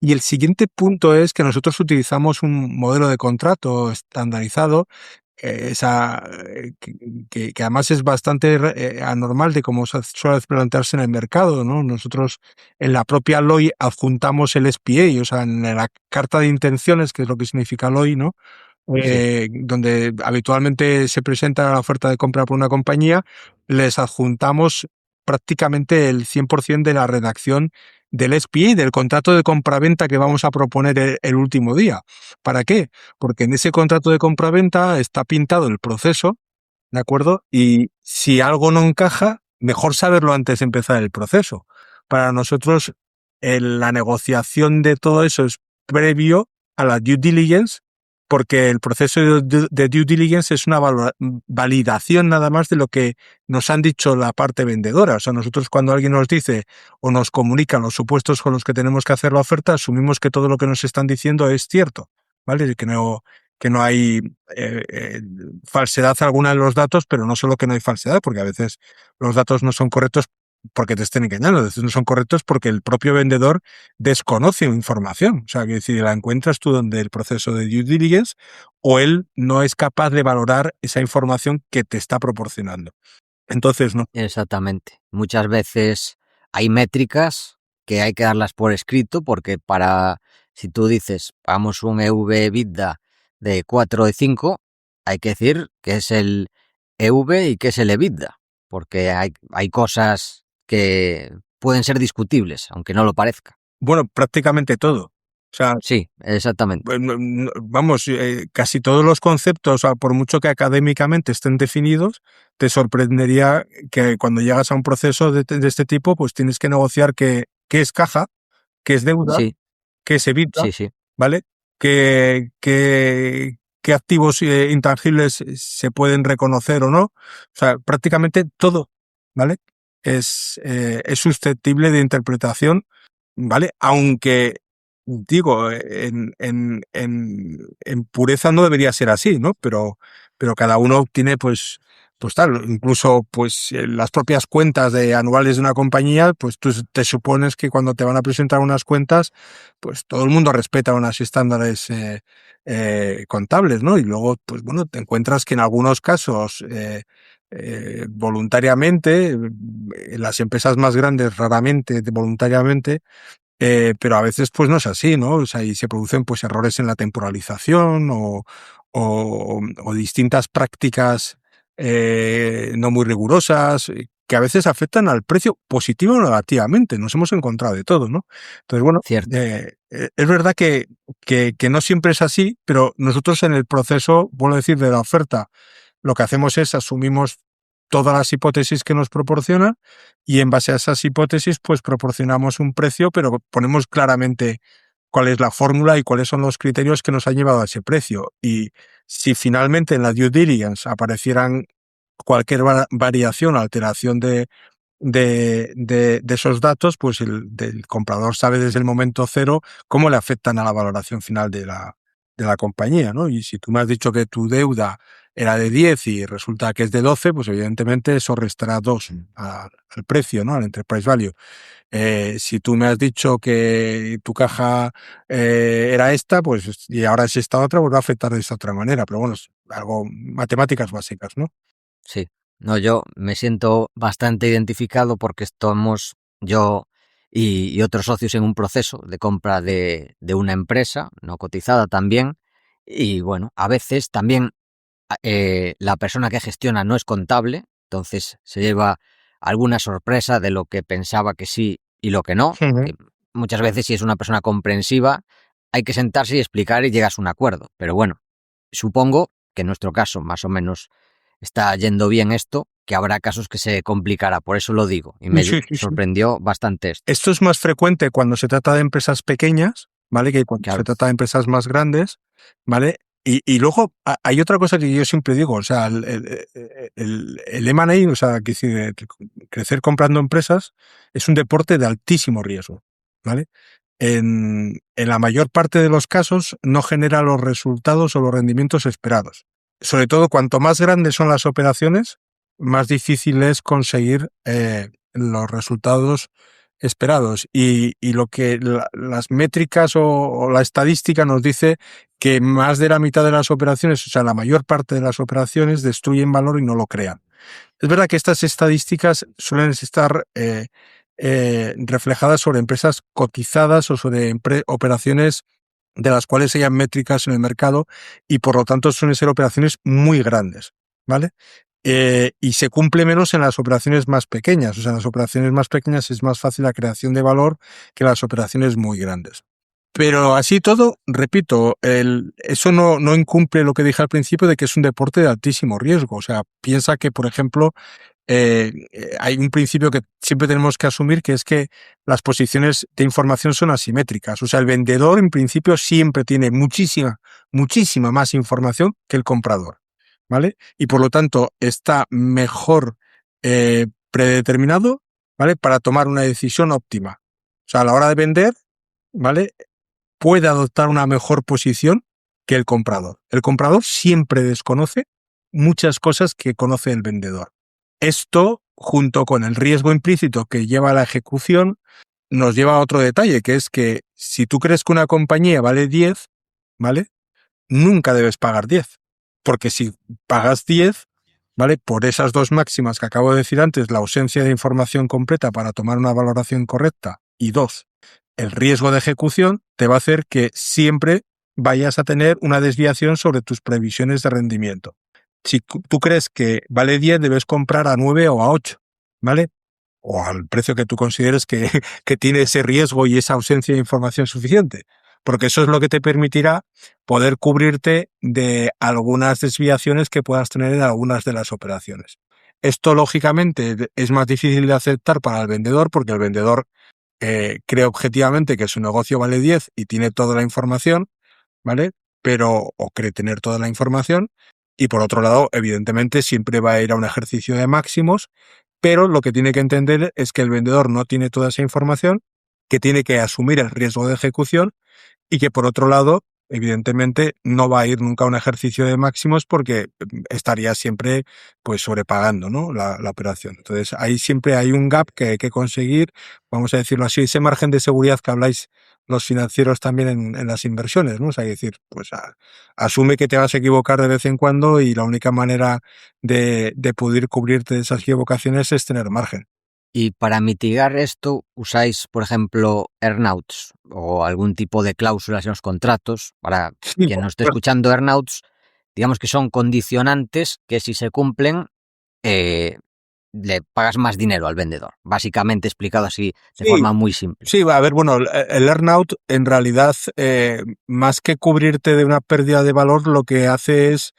Y el siguiente punto es que nosotros utilizamos un modelo de contrato estandarizado, que además es bastante anormal de cómo suele plantearse en el mercado, ¿no? Nosotros en la propia LOI adjuntamos el SPA, o sea, en la carta de intenciones, que es lo que significa LOI, ¿no? Sí, Donde habitualmente se presenta la oferta de compra por una compañía, les adjuntamos prácticamente el 100% de la redacción del SPA, del contrato de compraventa que vamos a proponer el último día. ¿Para qué? Porque en ese contrato de compraventa está pintado el proceso, ¿de acuerdo? Y si algo no encaja, mejor saberlo antes de empezar el proceso. Para nosotros, la negociación de todo eso es previo a la due diligence, porque el proceso de due diligence es una validación nada más de lo que nos han dicho la parte vendedora. O sea, nosotros cuando alguien nos dice o nos comunica los supuestos con los que tenemos que hacer la oferta, asumimos que todo lo que nos están diciendo es cierto, ¿vale? Que no hay falsedad alguna en los datos, pero no solo que no hay falsedad, porque a veces los datos no son correctos porque te estén engañando, a veces no son correctos porque el propio vendedor desconoce información. O sea, que si la encuentras tú donde el proceso de due diligence o él no es capaz de valorar esa información que te está proporcionando. Entonces, no. exactamente. Muchas veces hay métricas que hay que darlas por escrito porque si tú dices, pagamos un EV/EBITDA de 4 de 5, hay que decir que es el EV y que es el EBITDA, porque hay cosas que pueden ser discutibles, aunque no lo parezca. Bueno, prácticamente todo. O sea, Sí, exactamente. vamos, casi todos los conceptos, o sea, por mucho que académicamente estén definidos, te sorprendería que cuando llegas a un proceso de este tipo, pues tienes que negociar qué es caja, qué es deuda, Sí, qué es EBITDA, sí, sí, ¿vale? Qué activos intangibles se pueden reconocer o no. O sea, prácticamente todo, ¿vale? Es susceptible de interpretación, ¿vale? Aunque, digo, en pureza no debería ser así, ¿no? Pero cada uno tiene, pues tal, incluso pues las propias cuentas de anuales de una compañía, pues tú te supones que cuando te van a presentar unas cuentas, pues todo el mundo respeta unos estándares contables, ¿no? Y luego, pues bueno, te encuentras que en algunos casos voluntariamente, en las empresas más grandes raramente voluntariamente, pero a veces pues no es así, ¿no? O sea, y se producen pues errores en la temporalización o distintas prácticas no muy rigurosas que a veces afectan al precio positivo o negativamente. Nos hemos encontrado de todo, ¿no? Entonces, bueno, cierto. es verdad que no siempre es así, pero nosotros en el proceso, vuelvo a decir, de la oferta, lo que hacemos es asumimos todas las hipótesis que nos proporciona y en base a esas hipótesis pues proporcionamos un precio, pero ponemos claramente cuál es la fórmula y cuáles son los criterios que nos han llevado a ese precio. Y si finalmente en la due diligence aparecieran cualquier variación o alteración de esos datos, pues el comprador sabe desde el momento cero cómo le afectan a la valoración final de la compañía, ¿no? Y si tú me has dicho que tu deuda era de 10 y resulta que es de 12, pues evidentemente eso restará 2 al precio, ¿no? Al enterprise value. Si tú me has dicho que tu caja era esta, pues y ahora es esta otra, pues va a afectar de esta otra manera. Pero bueno, es algo matemáticas básicas, ¿no? Sí, no, yo me siento bastante identificado porque estamos yo y otros socios en un proceso de compra de una empresa, no cotizada también, y bueno, a veces también la persona que gestiona no es contable, entonces se lleva alguna sorpresa de lo que pensaba que sí y lo que no, Ujú. que muchas veces si es una persona comprensiva hay que sentarse y explicar y llegas a un acuerdo, pero bueno, supongo que en nuestro caso más o menos está yendo bien esto, que habrá casos que se complicará, por eso lo digo, y me Sí, sí, sí. sorprendió bastante esto. Esto es más frecuente cuando se trata de empresas pequeñas, ¿vale? Que cuando se Claro, trata de empresas más grandes, ¿vale? Y luego hay otra cosa que yo siempre digo, o sea, el M&A, o sea, que decir, crecer comprando empresas es un deporte de altísimo riesgo, ¿vale? En la mayor parte de los casos no genera los resultados o los rendimientos esperados. Sobre todo, cuanto más grandes son las operaciones, más difícil es conseguir los resultados esperados. Y lo que las métricas o la estadística nos dice que más de la mitad de las operaciones, o sea, la mayor parte de las operaciones destruyen valor y no lo crean. Es verdad que estas estadísticas suelen estar reflejadas sobre empresas cotizadas o sobre operaciones de las cuales hayan métricas en el mercado y por lo tanto suelen ser operaciones muy grandes, ¿vale? Y se cumple menos en las operaciones más pequeñas. O sea, en las operaciones más pequeñas es más fácil la creación de valor que en las operaciones muy grandes. Pero así todo, repito, eso no incumple lo que dije al principio de que es un deporte de altísimo riesgo. O sea, piensa que, por ejemplo, hay un principio que siempre tenemos que asumir, que es que las posiciones de información son asimétricas. O sea, el vendedor en principio siempre tiene muchísima más información que el comprador, ¿vale? Y por lo tanto está mejor predeterminado, ¿vale? Para tomar una decisión óptima. O sea, a la hora de vender, ¿vale? Puede adoptar una mejor posición que el comprador. El comprador siempre desconoce muchas cosas que conoce el vendedor. Esto, junto con el riesgo implícito que lleva a la ejecución, nos lleva a otro detalle, que es que si tú crees que una compañía vale 10, ¿vale? Nunca debes pagar 10. Porque si pagas 10, ¿vale? Por esas dos máximas que acabo de decir antes, la ausencia de información completa para tomar una valoración correcta y dos, el riesgo de ejecución te va a hacer que siempre vayas a tener una desviación sobre tus previsiones de rendimiento. Si tú crees que vale 10, debes comprar a 9 o a 8, ¿vale? O al precio que tú consideres que tiene ese riesgo y esa ausencia de información suficiente. Porque eso es lo que te permitirá poder cubrirte de algunas desviaciones que puedas tener en algunas de las operaciones. Esto, lógicamente, es más difícil de aceptar para el vendedor porque el vendedor cree objetivamente que su negocio vale 10 y tiene toda la información, ¿vale? Pero, o cree tener toda la información, y por otro lado, evidentemente, siempre va a ir a un ejercicio de máximos, pero lo que tiene que entender es que el vendedor no tiene toda esa información, que tiene que asumir el riesgo de ejecución y que por otro lado, evidentemente, no va a ir nunca a un ejercicio de máximos porque estaría siempre pues sobrepagando, ¿no? La operación. Entonces, ahí siempre hay un gap que hay que conseguir, vamos a decirlo así, ese margen de seguridad que habláis los financieros también en las inversiones, ¿no? O sea, decir, pues asume que te vas a equivocar de vez en cuando y la única manera de poder cubrirte de esas equivocaciones es tener margen. y para mitigar esto, ¿usáis, por ejemplo, earnouts o algún tipo de cláusulas en los contratos? Para Sí, quien por no esté supuesto. escuchando, earnouts, digamos que son condicionantes que si se cumplen, eh, le pagas más dinero al vendedor. Básicamente explicado así de Sí, forma muy simple. sí, a ver, bueno, el earnout en realidad, más que cubrirte de una pérdida de valor, lo que hace es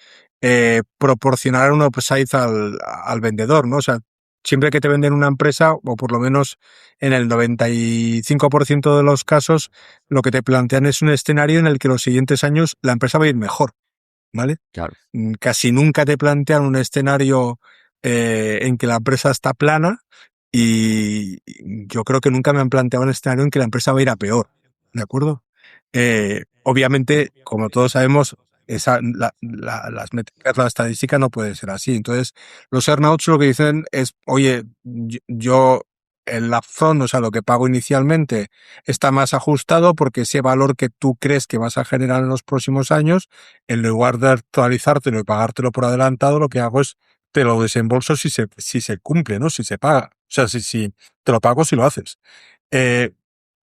proporcionar un upside al vendedor, ¿no? O sea, siempre que te venden una empresa, o por lo menos en el 95% de los casos, lo que te plantean es un escenario en el que los siguientes años la empresa va a ir mejor, ¿vale? Claro. Casi nunca te plantean un escenario en que la empresa está plana, y yo creo que nunca me han planteado un escenario en que la empresa va a ir a peor, ¿de acuerdo? Obviamente, como todos sabemos, las métricas, la estadística no puede ser así. Entonces, los earnouts lo que dicen es, oye, yo el upfront, o sea, lo que pago inicialmente, está más ajustado porque ese valor que tú crees que vas a generar en los próximos años, en lugar de actualizártelo y pagártelo por adelantado, lo que hago es te lo desembolso si se cumple, ¿no? Si se paga. O sea, si te lo pago si lo haces. Eh,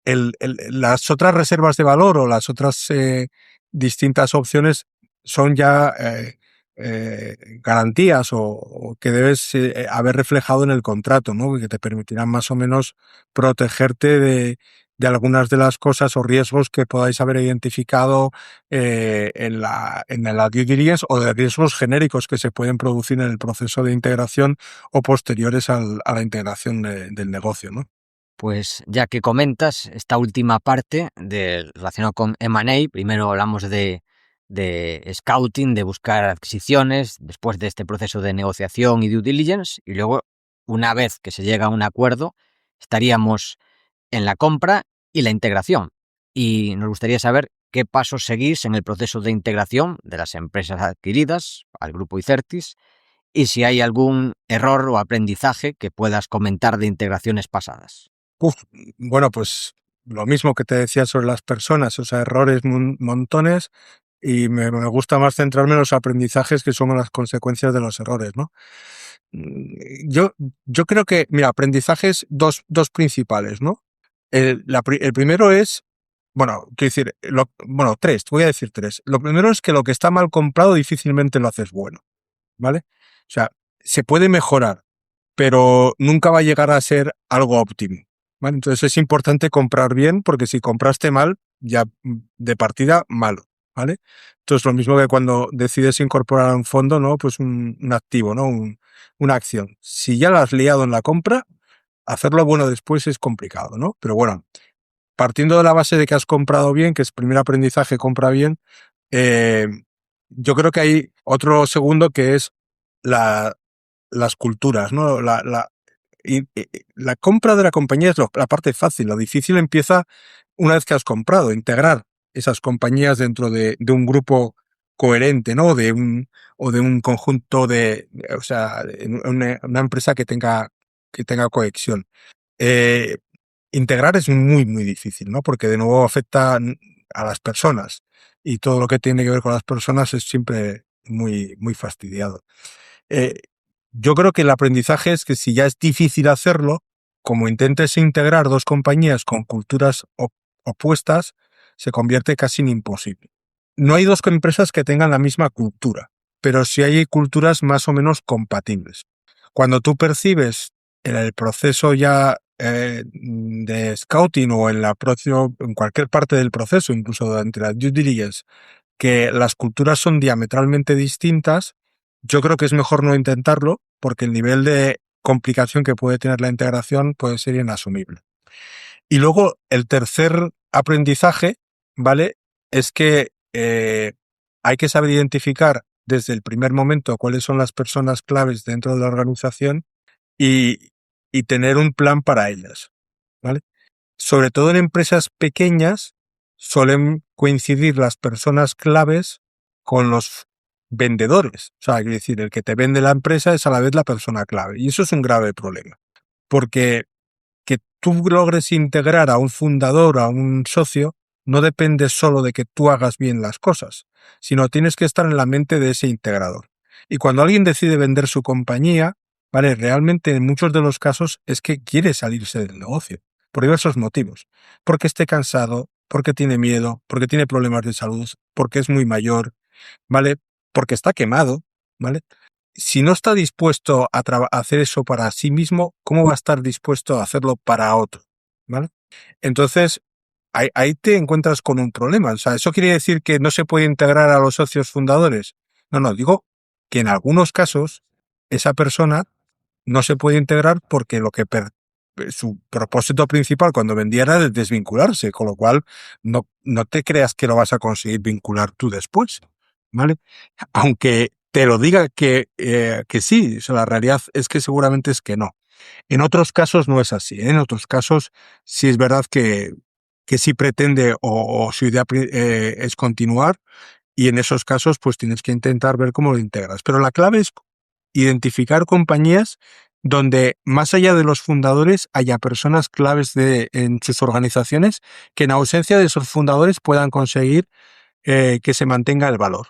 las otras reservas de valor o las otras distintas opciones son ya garantías o que debes haber reflejado en el contrato, ¿no? Que te permitirán más o menos protegerte de algunas de las cosas o riesgos que podáis haber identificado en la due diligence, o de riesgos genéricos que se pueden producir en el proceso de integración o posteriores a la integración del negocio, ¿no? Pues ya que comentas esta última parte relacionado con M&A, primero hablamos de scouting, de buscar adquisiciones, después de este proceso de negociación y due diligence, y luego, una vez que se llega a un acuerdo, estaríamos en la compra y la integración. Y nos gustaría saber qué pasos seguís en el proceso de integración de las empresas adquiridas al grupo Icertis, y si hay algún error o aprendizaje que puedas comentar de integraciones pasadas. Uf, bueno, pues lo mismo que te decía sobre las personas, o sea, errores montones, y me gusta más centrarme en los aprendizajes que son las consecuencias de los errores, ¿no? Yo creo que, mira, aprendizajes dos principales, ¿no? El primero es, bueno, quiero decir, bueno, tres, voy a decir tres. Lo primero es que lo que está mal comprado difícilmente lo haces bueno, ¿vale? O sea, se puede mejorar, pero nunca va a llegar a ser algo óptimo, ¿vale? Entonces es importante comprar bien, porque si compraste mal, ya de partida malo, ¿vale? Entonces lo mismo que cuando decides incorporar a un fondo, ¿no? Pues un activo, ¿no? Una acción. Si ya la has liado en la compra, hacerlo bueno después es complicado, ¿no? Pero bueno, partiendo de la base de que has comprado bien, que es primer aprendizaje, compra bien, eh, yo creo que hay otro segundo que es las culturas, ¿no? La compra de la compañía es la parte fácil. Lo difícil empieza una vez que has comprado, integrar esas compañías dentro de un grupo coherente, ¿no? O de un conjunto o sea, una empresa que tenga cohesión. Eh, Integrar es muy, muy difícil, ¿no? Porque de nuevo afecta a las personas, y todo lo que tiene que ver con las personas es siempre muy, muy fastidiado. Eh, yo creo que el aprendizaje es que si ya es difícil hacerlo, como intentes integrar dos compañías con culturas opuestas, se convierte casi en imposible. No hay dos empresas que tengan la misma cultura, pero sí hay culturas más o menos compatibles. Cuando tú percibes en el proceso ya de scouting, o en cualquier parte del proceso, incluso durante la due diligence, que las culturas son diametralmente distintas, yo creo que es mejor no intentarlo, porque el nivel de complicación que puede tener la integración puede ser inasumible. Y luego el tercer aprendizaje, ¿vale? Es que hay que saber identificar desde el primer momento cuáles son las personas claves dentro de la organización, y, y tener un plan para ellas, ¿vale? Sobre todo en empresas pequeñas suelen coincidir las personas claves con los vendedores. O sea, quiero decir, el que te vende la empresa es a la vez la persona clave. Y eso es un grave problema. Porque que tú logres integrar a un fundador, a un socio, no depende solo de que tú hagas bien las cosas, sino tienes que estar en la mente de ese integrador. Y cuando alguien decide vender su compañía, vale, realmente en muchos de los casos es que quiere salirse del negocio, por diversos motivos. Porque esté cansado, porque tiene miedo, porque tiene problemas de salud, porque es muy mayor, ¿vale? Porque está quemado, ¿vale? Si no está dispuesto a hacer eso para sí mismo, ¿cómo va a estar dispuesto a hacerlo para otro? ¿Vale? Entonces, ahí te encuentras con un problema. O sea, ¿eso quiere decir que no se puede integrar a los socios fundadores? No, digo que en algunos casos esa persona no se puede integrar porque su propósito principal cuando vendía era de desvincularse, con lo cual no te creas que lo vas a conseguir vincular tú después, ¿vale? Aunque te lo diga que sí, o sea, la realidad es que seguramente es que no. En otros casos no es así, ¿eh? En otros casos sí es verdad que sí pretende o su idea es continuar, y en esos casos pues tienes que intentar ver cómo lo integras. Pero la clave es identificar compañías donde más allá de los fundadores haya personas claves en sus organizaciones que en ausencia de esos fundadores puedan conseguir que se mantenga el valor,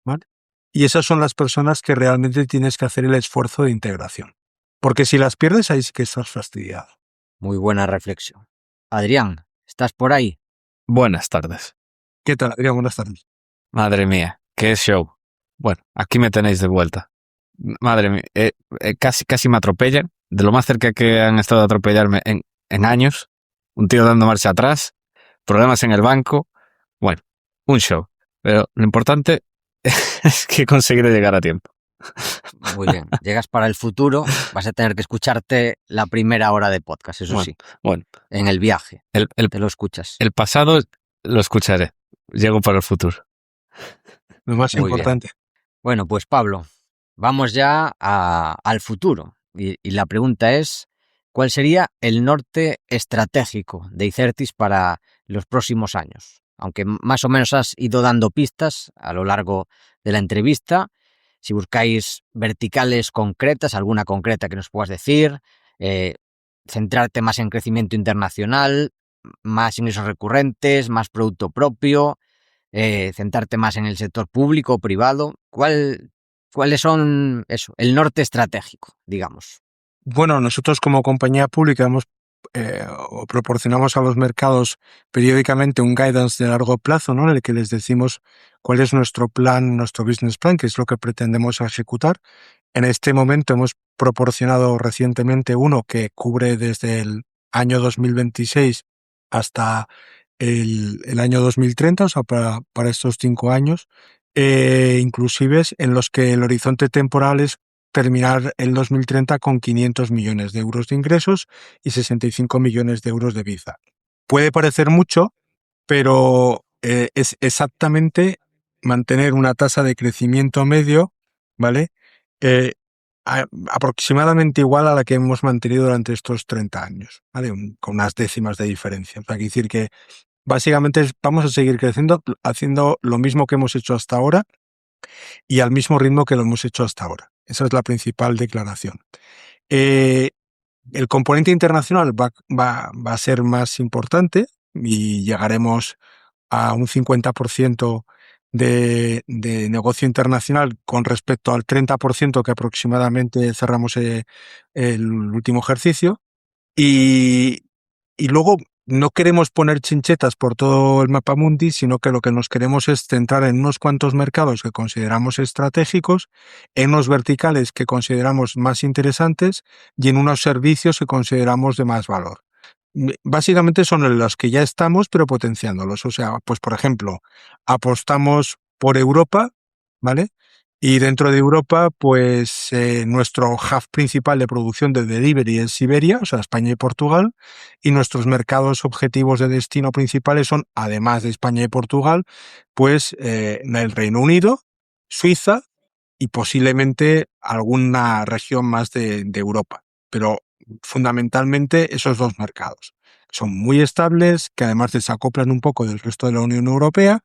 ¿vale? Y esas son las personas que realmente tienes que hacer el esfuerzo de integración. Porque si las pierdes, ahí sí que estás fastidiado. Muy buena reflexión. Adrián, ¿estás por ahí? Buenas tardes. ¿Qué tal, Adrián? Buenas tardes. Madre mía, qué show. Bueno, aquí me tenéis de vuelta. Madre mía, casi me atropellan. De lo más cerca que han estado de atropellarme en años. Un tío dando marcha atrás. Problemas en el banco. Bueno, un show. Pero lo importante es que he conseguido llegar a tiempo. Muy bien. Llegas para el futuro, vas a tener que escucharte la primera hora de podcast, eso sí. Bueno. En el viaje. Te lo escuchas. El pasado lo escucharé. Llego para el futuro. Lo más Muy importante. Bien. Bueno, pues Pablo, vamos ya al futuro. Y la pregunta es, ¿cuál sería el norte estratégico de Icertis para los próximos años? Aunque más o menos has ido dando pistas a lo largo de la entrevista. Si buscáis verticales concretas, alguna concreta que nos puedas decir, centrarte más en crecimiento internacional, más ingresos recurrentes, más producto propio, centrarte más en el sector público o privado. ¿Cuáles son el norte estratégico, digamos? Bueno, nosotros como compañía pública proporcionamos a los mercados periódicamente un guidance de largo plazo, ¿no? En el que les decimos cuál es nuestro plan, nuestro business plan, que es lo que pretendemos ejecutar. En este momento hemos proporcionado recientemente uno que cubre desde el año 2026 hasta el año 2030, o sea, para estos 5 años, inclusive en los que el horizonte temporal es terminar el 2030 con 500 millones de euros de ingresos y 65 millones de euros de EBITDA. Puede parecer mucho, pero es exactamente mantener una tasa de crecimiento medio, ¿vale? Aproximadamente igual a la que hemos mantenido durante estos 30 años, ¿vale? Con unas décimas de diferencia. O sea, quiere decir que básicamente vamos a seguir creciendo, haciendo lo mismo que hemos hecho hasta ahora y al mismo ritmo que lo hemos hecho hasta ahora. Esa es la principal declaración. El componente internacional va a ser más importante y llegaremos a un 50% de negocio internacional con respecto al 30% que aproximadamente cerramos el último ejercicio. Y luego no queremos poner chinchetas por todo el mapa mundi, sino que lo que nos queremos es centrar en unos cuantos mercados que consideramos estratégicos, en unos verticales que consideramos más interesantes y en unos servicios que consideramos de más valor. Básicamente son en los que ya estamos, pero potenciándolos. O sea, pues por ejemplo, apostamos por Europa, ¿vale? Y dentro de Europa, pues nuestro hub principal de producción de delivery es Siberia, o sea, España y Portugal, y nuestros mercados objetivos de destino principales son, además de España y Portugal, pues el Reino Unido, Suiza y posiblemente alguna región más de Europa. Pero fundamentalmente esos dos mercados. Son muy estables, que además desacoplan un poco del resto de la Unión Europea,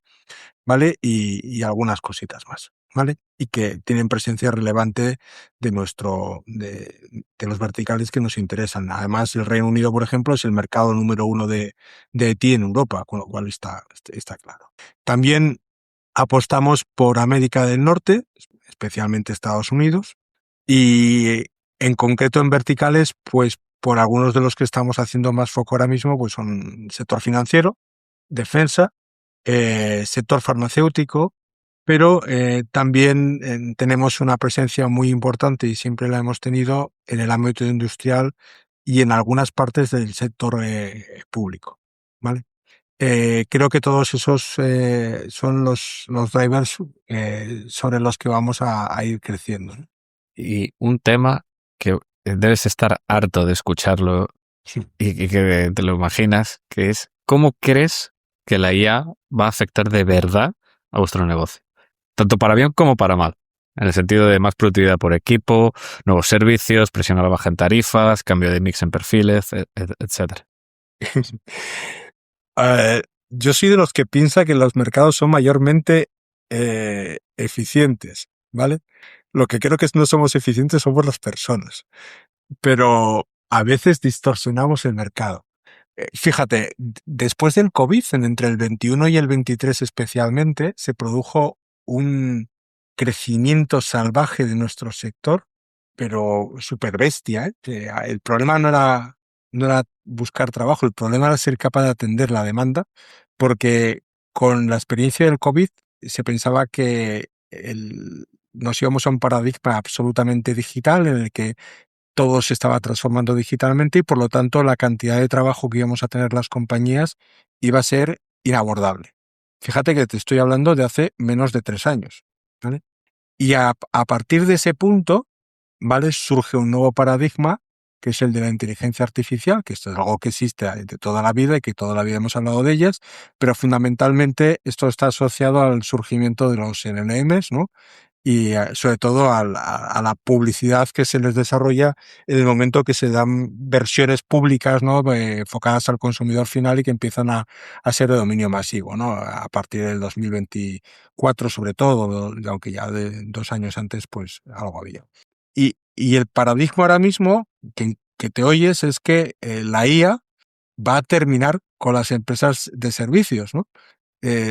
¿vale? Y algunas cositas más, ¿vale? Y que tienen presencia relevante de los verticales que nos interesan. Además, el Reino Unido, por ejemplo, es el mercado número 1 de ETI en Europa, con lo cual está claro. También apostamos por América del Norte, especialmente Estados Unidos, y en concreto en verticales, pues por algunos de los que estamos haciendo más foco ahora mismo, pues son sector financiero, defensa, sector farmacéutico, pero también tenemos una presencia muy importante y siempre la hemos tenido en el ámbito industrial y en algunas partes del sector público, ¿vale? Creo que todos esos son los drivers sobre los que vamos a ir creciendo, ¿no? Y un tema que debes estar harto de escucharlo y que te lo imaginas, que es ¿cómo crees que la IA va a afectar de verdad a vuestro negocio? Tanto para bien como para mal. En el sentido de más productividad por equipo, nuevos servicios, presión a la baja en tarifas, cambio de mix en perfiles, etcétera. Yo soy de los que piensa que los mercados son mayormente eficientes, ¿vale? Lo que creo que no somos eficientes somos las personas, pero a veces distorsionamos el mercado. Fíjate, después del COVID, entre el 21 y el 23 especialmente, se produjo un crecimiento salvaje de nuestro sector, pero súper bestia, ¿eh? Que el problema no era buscar trabajo, el problema era ser capaz de atender la demanda, porque con la experiencia del COVID se pensaba que nos íbamos a un paradigma absolutamente digital en el que todo se estaba transformando digitalmente y por lo tanto la cantidad de trabajo que íbamos a tener las compañías iba a ser inabordable. Fíjate que te estoy hablando de hace menos de 3 años, ¿vale? Y a partir de ese punto, ¿vale? Surge un nuevo paradigma, que es el de la inteligencia artificial, que esto es algo que existe de toda la vida y que toda la vida hemos hablado de ellas, pero fundamentalmente esto está asociado al surgimiento de los LLMs, ¿no? Y sobre todo a la publicidad que se les desarrolla en el momento que se dan versiones públicas, ¿no? Enfocadas al consumidor final y que empiezan a ser de dominio masivo, ¿no? A partir del 2024 sobre todo, aunque ya de 2 años antes pues algo había. Y el paradigma ahora mismo que te oyes es que la IA va a terminar con las empresas de servicios, ¿no?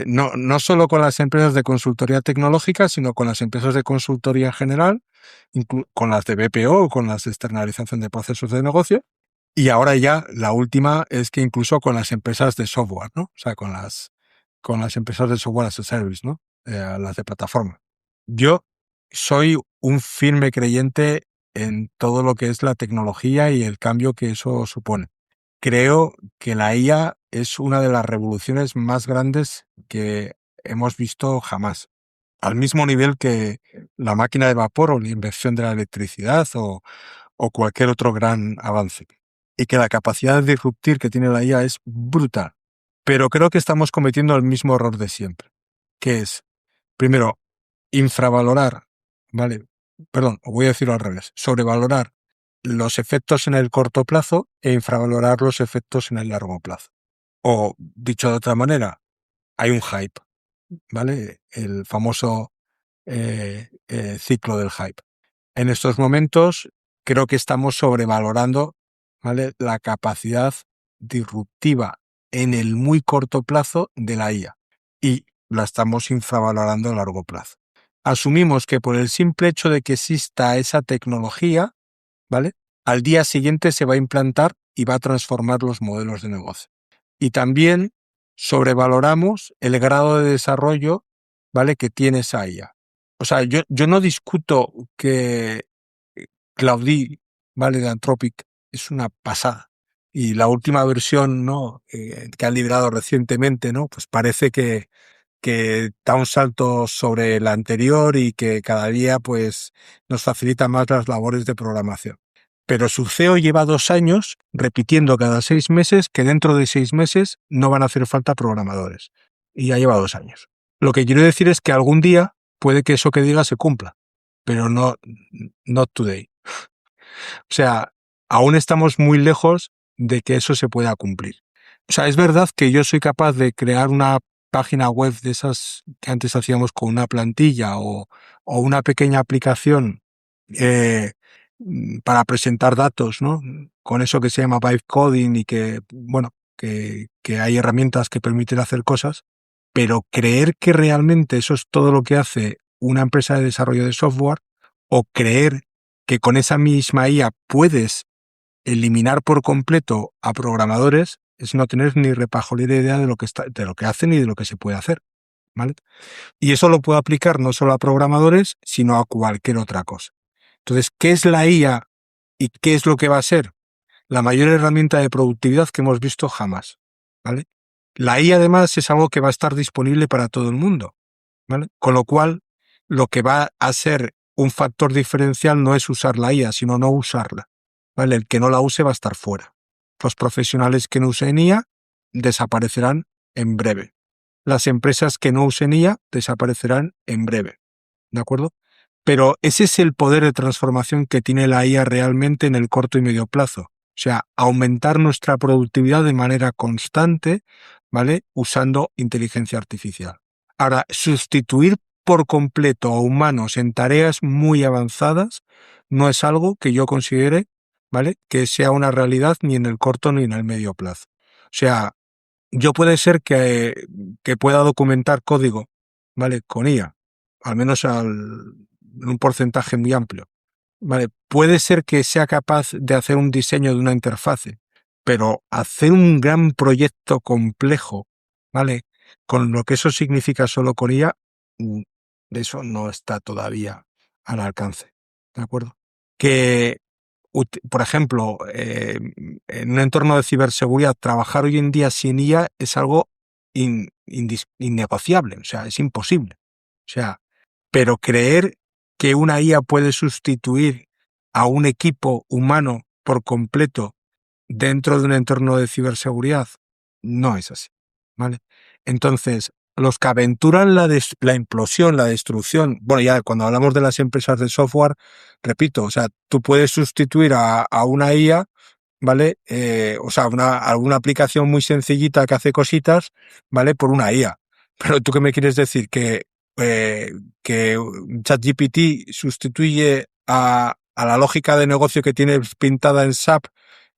No solo con las empresas de consultoría tecnológica, sino con las empresas de consultoría en general, con las de BPO, con las de externalización de procesos de negocio. Y ahora ya la última es que incluso con las empresas de software, ¿no? O sea, con las empresas de software as a service, ¿no? Las de plataforma. Yo soy un firme creyente en todo lo que es la tecnología y el cambio que eso supone. Creo que la IA es una de las revoluciones más grandes que hemos visto jamás. Al mismo nivel que la máquina de vapor o la invención de la electricidad o cualquier otro gran avance. Y que la capacidad de disruptir que tiene la IA es brutal. Pero creo que estamos cometiendo el mismo error de siempre, que es, primero, infravalorar, ¿vale? Perdón, voy a decirlo al revés, sobrevalorar los efectos en el corto plazo e infravalorar los efectos en el largo plazo. O, dicho de otra manera, hay un hype, ¿vale? El famoso ciclo del hype. En estos momentos creo que estamos sobrevalorando, ¿vale? La capacidad disruptiva en el muy corto plazo de la IA y la estamos infravalorando a largo plazo. Asumimos que por el simple hecho de que exista esa tecnología, ¿vale? Al día siguiente se va a implantar y va a transformar los modelos de negocio. Y también sobrevaloramos el grado de desarrollo, ¿vale? Que tiene esa IA. O sea, yo no discuto que Claude, ¿vale? De Anthropic es una pasada. Y la última versión, ¿no? Que han liberado recientemente, ¿no? Pues parece que da un salto sobre la anterior y que cada día pues nos facilita más las labores de programación. Pero su CEO lleva 2 años repitiendo cada 6 meses que dentro de 6 meses no van a hacer falta programadores. Y ya lleva 2 años. Lo que quiero decir es que algún día puede que eso que diga se cumpla, pero no not today. O sea, aún estamos muy lejos de que eso se pueda cumplir. O sea, es verdad que yo soy capaz de crear una página web de esas que antes hacíamos con una plantilla o una pequeña aplicación para presentar datos, ¿no? Con eso que se llama vibe coding y que, bueno, que hay herramientas que permiten hacer cosas, pero creer que realmente eso es todo lo que hace una empresa de desarrollo de software o creer que con esa misma IA puedes eliminar por completo a programadores es no tener ni repajolera idea de lo que hacen y de lo que se puede hacer, ¿vale? Y eso lo puedo aplicar no solo a programadores, sino a cualquier otra cosa. Entonces, ¿qué es la IA y qué es lo que va a ser? La mayor herramienta de productividad que hemos visto jamás, ¿vale? La IA además es algo que va a estar disponible para todo el mundo, ¿vale? Con lo cual, lo que va a ser un factor diferencial no es usar la IA, sino no usarla, ¿vale? El que no la use va a estar fuera. Los profesionales que no usen IA desaparecerán en breve. Las empresas que no usen IA desaparecerán en breve, ¿de acuerdo? Pero ese es el poder de transformación que tiene la IA realmente en el corto y medio plazo. O sea, aumentar nuestra productividad de manera constante, ¿vale? Usando inteligencia artificial. Ahora, sustituir por completo a humanos en tareas muy avanzadas no es algo que yo considere, ¿vale?, que sea una realidad ni en el corto ni en el medio plazo. O sea, yo puede ser que pueda documentar código, ¿vale?, con IA, al menos en un porcentaje muy amplio. Vale, puede ser que sea capaz de hacer un diseño de una interfase, pero hacer un gran proyecto complejo, ¿vale?, con lo que eso significa solo con IA, de eso no está todavía al alcance, ¿de acuerdo? Que, por ejemplo, en un entorno de ciberseguridad, trabajar hoy en día sin IA es algo innegociable, o sea, es imposible. O sea, pero creer que una IA puede sustituir a un equipo humano por completo dentro de un entorno de ciberseguridad no es así, ¿vale? Entonces, los que aventuran la implosión, la destrucción, bueno, ya cuando hablamos de las empresas de software, repito, o sea, tú puedes sustituir a una IA, ¿vale? O sea, alguna aplicación muy sencillita que hace cositas, ¿vale?, por una IA. Pero tú, ¿qué me quieres decir? Que ChatGPT sustituye a la lógica de negocio que tiene pintada en SAP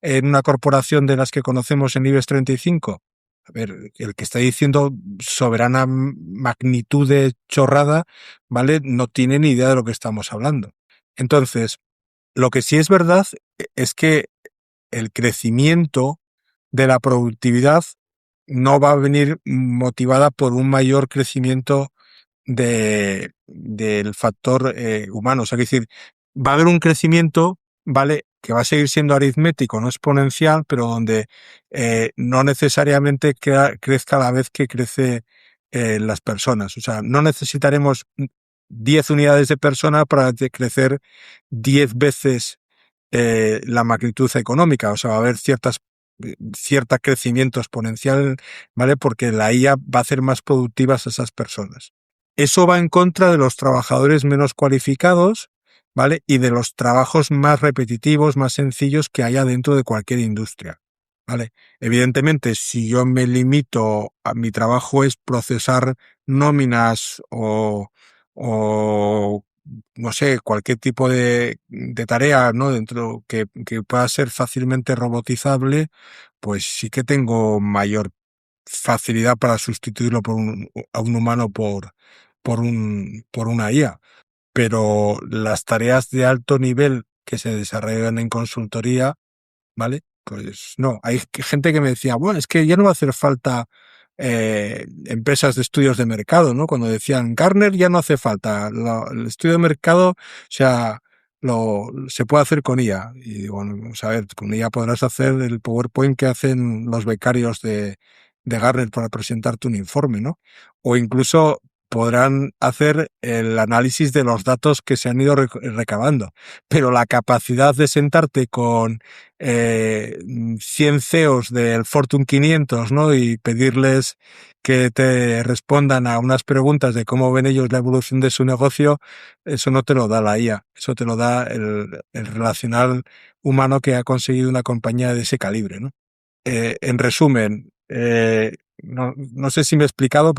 en una corporación de las que conocemos en IBEX 35. A ver, el que está diciendo soberana magnitud de chorrada, ¿vale?, no tiene ni idea de lo que estamos hablando. Entonces, lo que sí es verdad es que el crecimiento de la productividad no va a venir motivada por un mayor crecimiento del factor humano. O sea, es decir, va a haber un crecimiento, ¿vale?, que va a seguir siendo aritmético, no exponencial, pero donde no necesariamente crezca a la vez que crece las personas. O sea, no necesitaremos 10 unidades de persona para crecer 10 veces la magnitud económica. O sea, va a haber cierto crecimiento exponencial, ¿vale?, porque la IA va a hacer más productivas a esas personas. Eso va en contra de los trabajadores menos cualificados, ¿vale?, y de los trabajos más repetitivos, más sencillos que haya dentro de cualquier industria, ¿vale? Evidentemente, si yo me limito a mi trabajo es procesar nóminas o no sé, cualquier tipo de tarea, ¿no?, dentro que pueda ser fácilmente robotizable, pues sí que tengo mayor facilidad para sustituirlo a un humano por una IA. Pero las tareas de alto nivel que se desarrollan en consultoría, ¿vale?, pues no. Hay gente que me decía, bueno, es que ya no va a hacer falta empresas de estudios de mercado, ¿no? Cuando decían Gartner ya no hace falta. El estudio de mercado, o sea, se puede hacer con IA. Y digo, bueno, vamos a ver, con IA podrás hacer el PowerPoint que hacen los becarios de Gartner para presentarte un informe, ¿no? O incluso podrán hacer el análisis de los datos que se han ido recabando. Pero la capacidad de sentarte con 100 CEOs del Fortune 500, ¿no?, y pedirles que te respondan a unas preguntas de cómo ven ellos la evolución de su negocio, eso no te lo da la IA, eso te lo da el relacional humano que ha conseguido una compañía de ese calibre, ¿no? En resumen, no sé si me he explicado,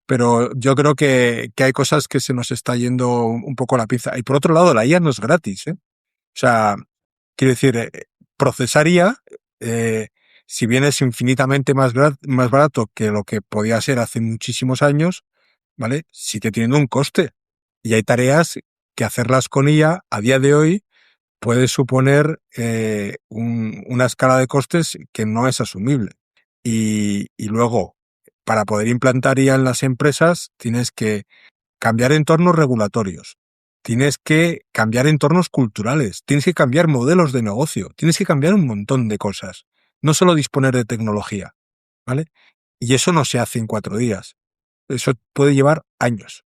pero yo creo que hay cosas que se nos está yendo un poco la pinza. Y por otro lado, la IA no es gratis, ¿eh? O sea, quiero decir, procesar IA, si bien es infinitamente más barato que lo que podía ser hace muchísimos años, ¿vale?, sigue teniendo un coste. Y hay tareas que hacerlas con IA a día de hoy puede suponer una escala de costes que no es asumible. Y luego, para poder implantar IA en las empresas, tienes que cambiar entornos regulatorios, tienes que cambiar entornos culturales, tienes que cambiar modelos de negocio, tienes que cambiar un montón de cosas, no solo disponer de tecnología, ¿vale? Y eso no se hace en 4 días. Eso puede llevar años.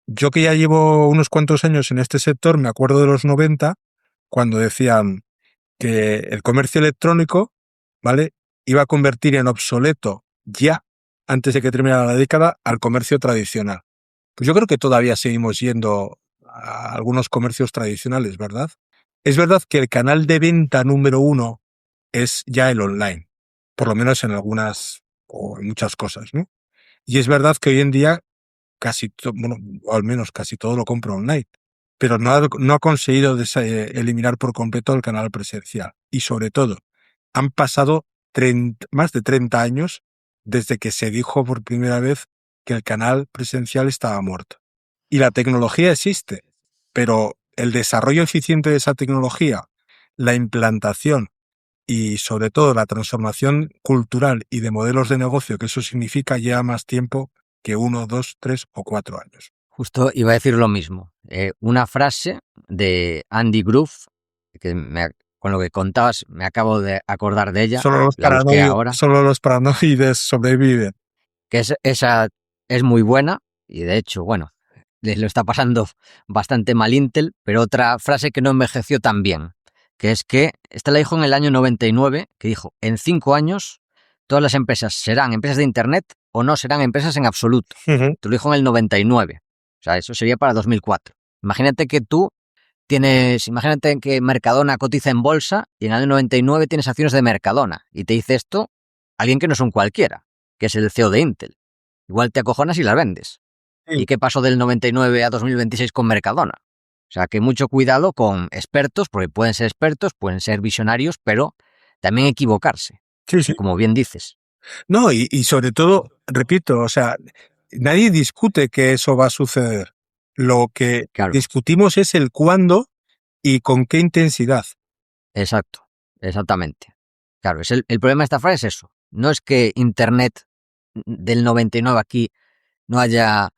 Yo que ya llevo unos cuantos años en este sector, me acuerdo de los 90, cuando decían que el comercio electrónico, ¿vale?, iba a convertir en obsoleto ya, antes de que terminara la década, al comercio tradicional. Pues yo creo que todavía seguimos yendo a algunos comercios tradicionales, ¿verdad? Es verdad que el canal de venta número 1 es ya el online, por lo menos en algunas o en muchas cosas, ¿no? Y es verdad que hoy en día bueno, o al menos casi todo lo compro online, pero no ha conseguido eliminar por completo el canal presencial. Y sobre todo, han pasado más de 30 años desde que se dijo por primera vez que el canal presencial estaba muerto. Y la tecnología existe, pero el desarrollo eficiente de esa tecnología, la implantación y sobre todo la transformación cultural y de modelos de negocio que eso significa lleva más tiempo que 1, 2, 3 o 4 años. Justo iba a decir lo mismo. Una frase de Andy Grove, con lo que contabas me acabo de acordar de ella, la busqué ahora, Solo los paranoides sobreviven. que esa es muy buena y de hecho, bueno, les lo está pasando bastante mal Intel, pero otra frase que no envejeció tan bien, que es que, esta la dijo en el año 99, que dijo, en 5 años todas las empresas serán empresas de Internet o no serán empresas en absoluto. Te lo dijo en el 99, o sea, eso sería para 2004. Imagínate que imagínate que Mercadona cotiza en bolsa y en el año 99 tienes acciones de Mercadona y te dice esto alguien que no es un cualquiera, que es el CEO de Intel. Igual te acojonas y las vendes. Sí. ¿Y qué pasó del 99 a 2026 con Mercadona? O sea, que mucho cuidado con expertos, porque pueden ser expertos, pueden ser visionarios, pero también equivocarse, Sí. como bien dices. No, y sobre todo, repito, o sea, nadie discute que eso va a suceder. Lo que discutimos es el cuándo y con qué intensidad. Exacto, exactamente. Claro, el problema de esta frase es eso. No es que Internet del 99 aquí no haya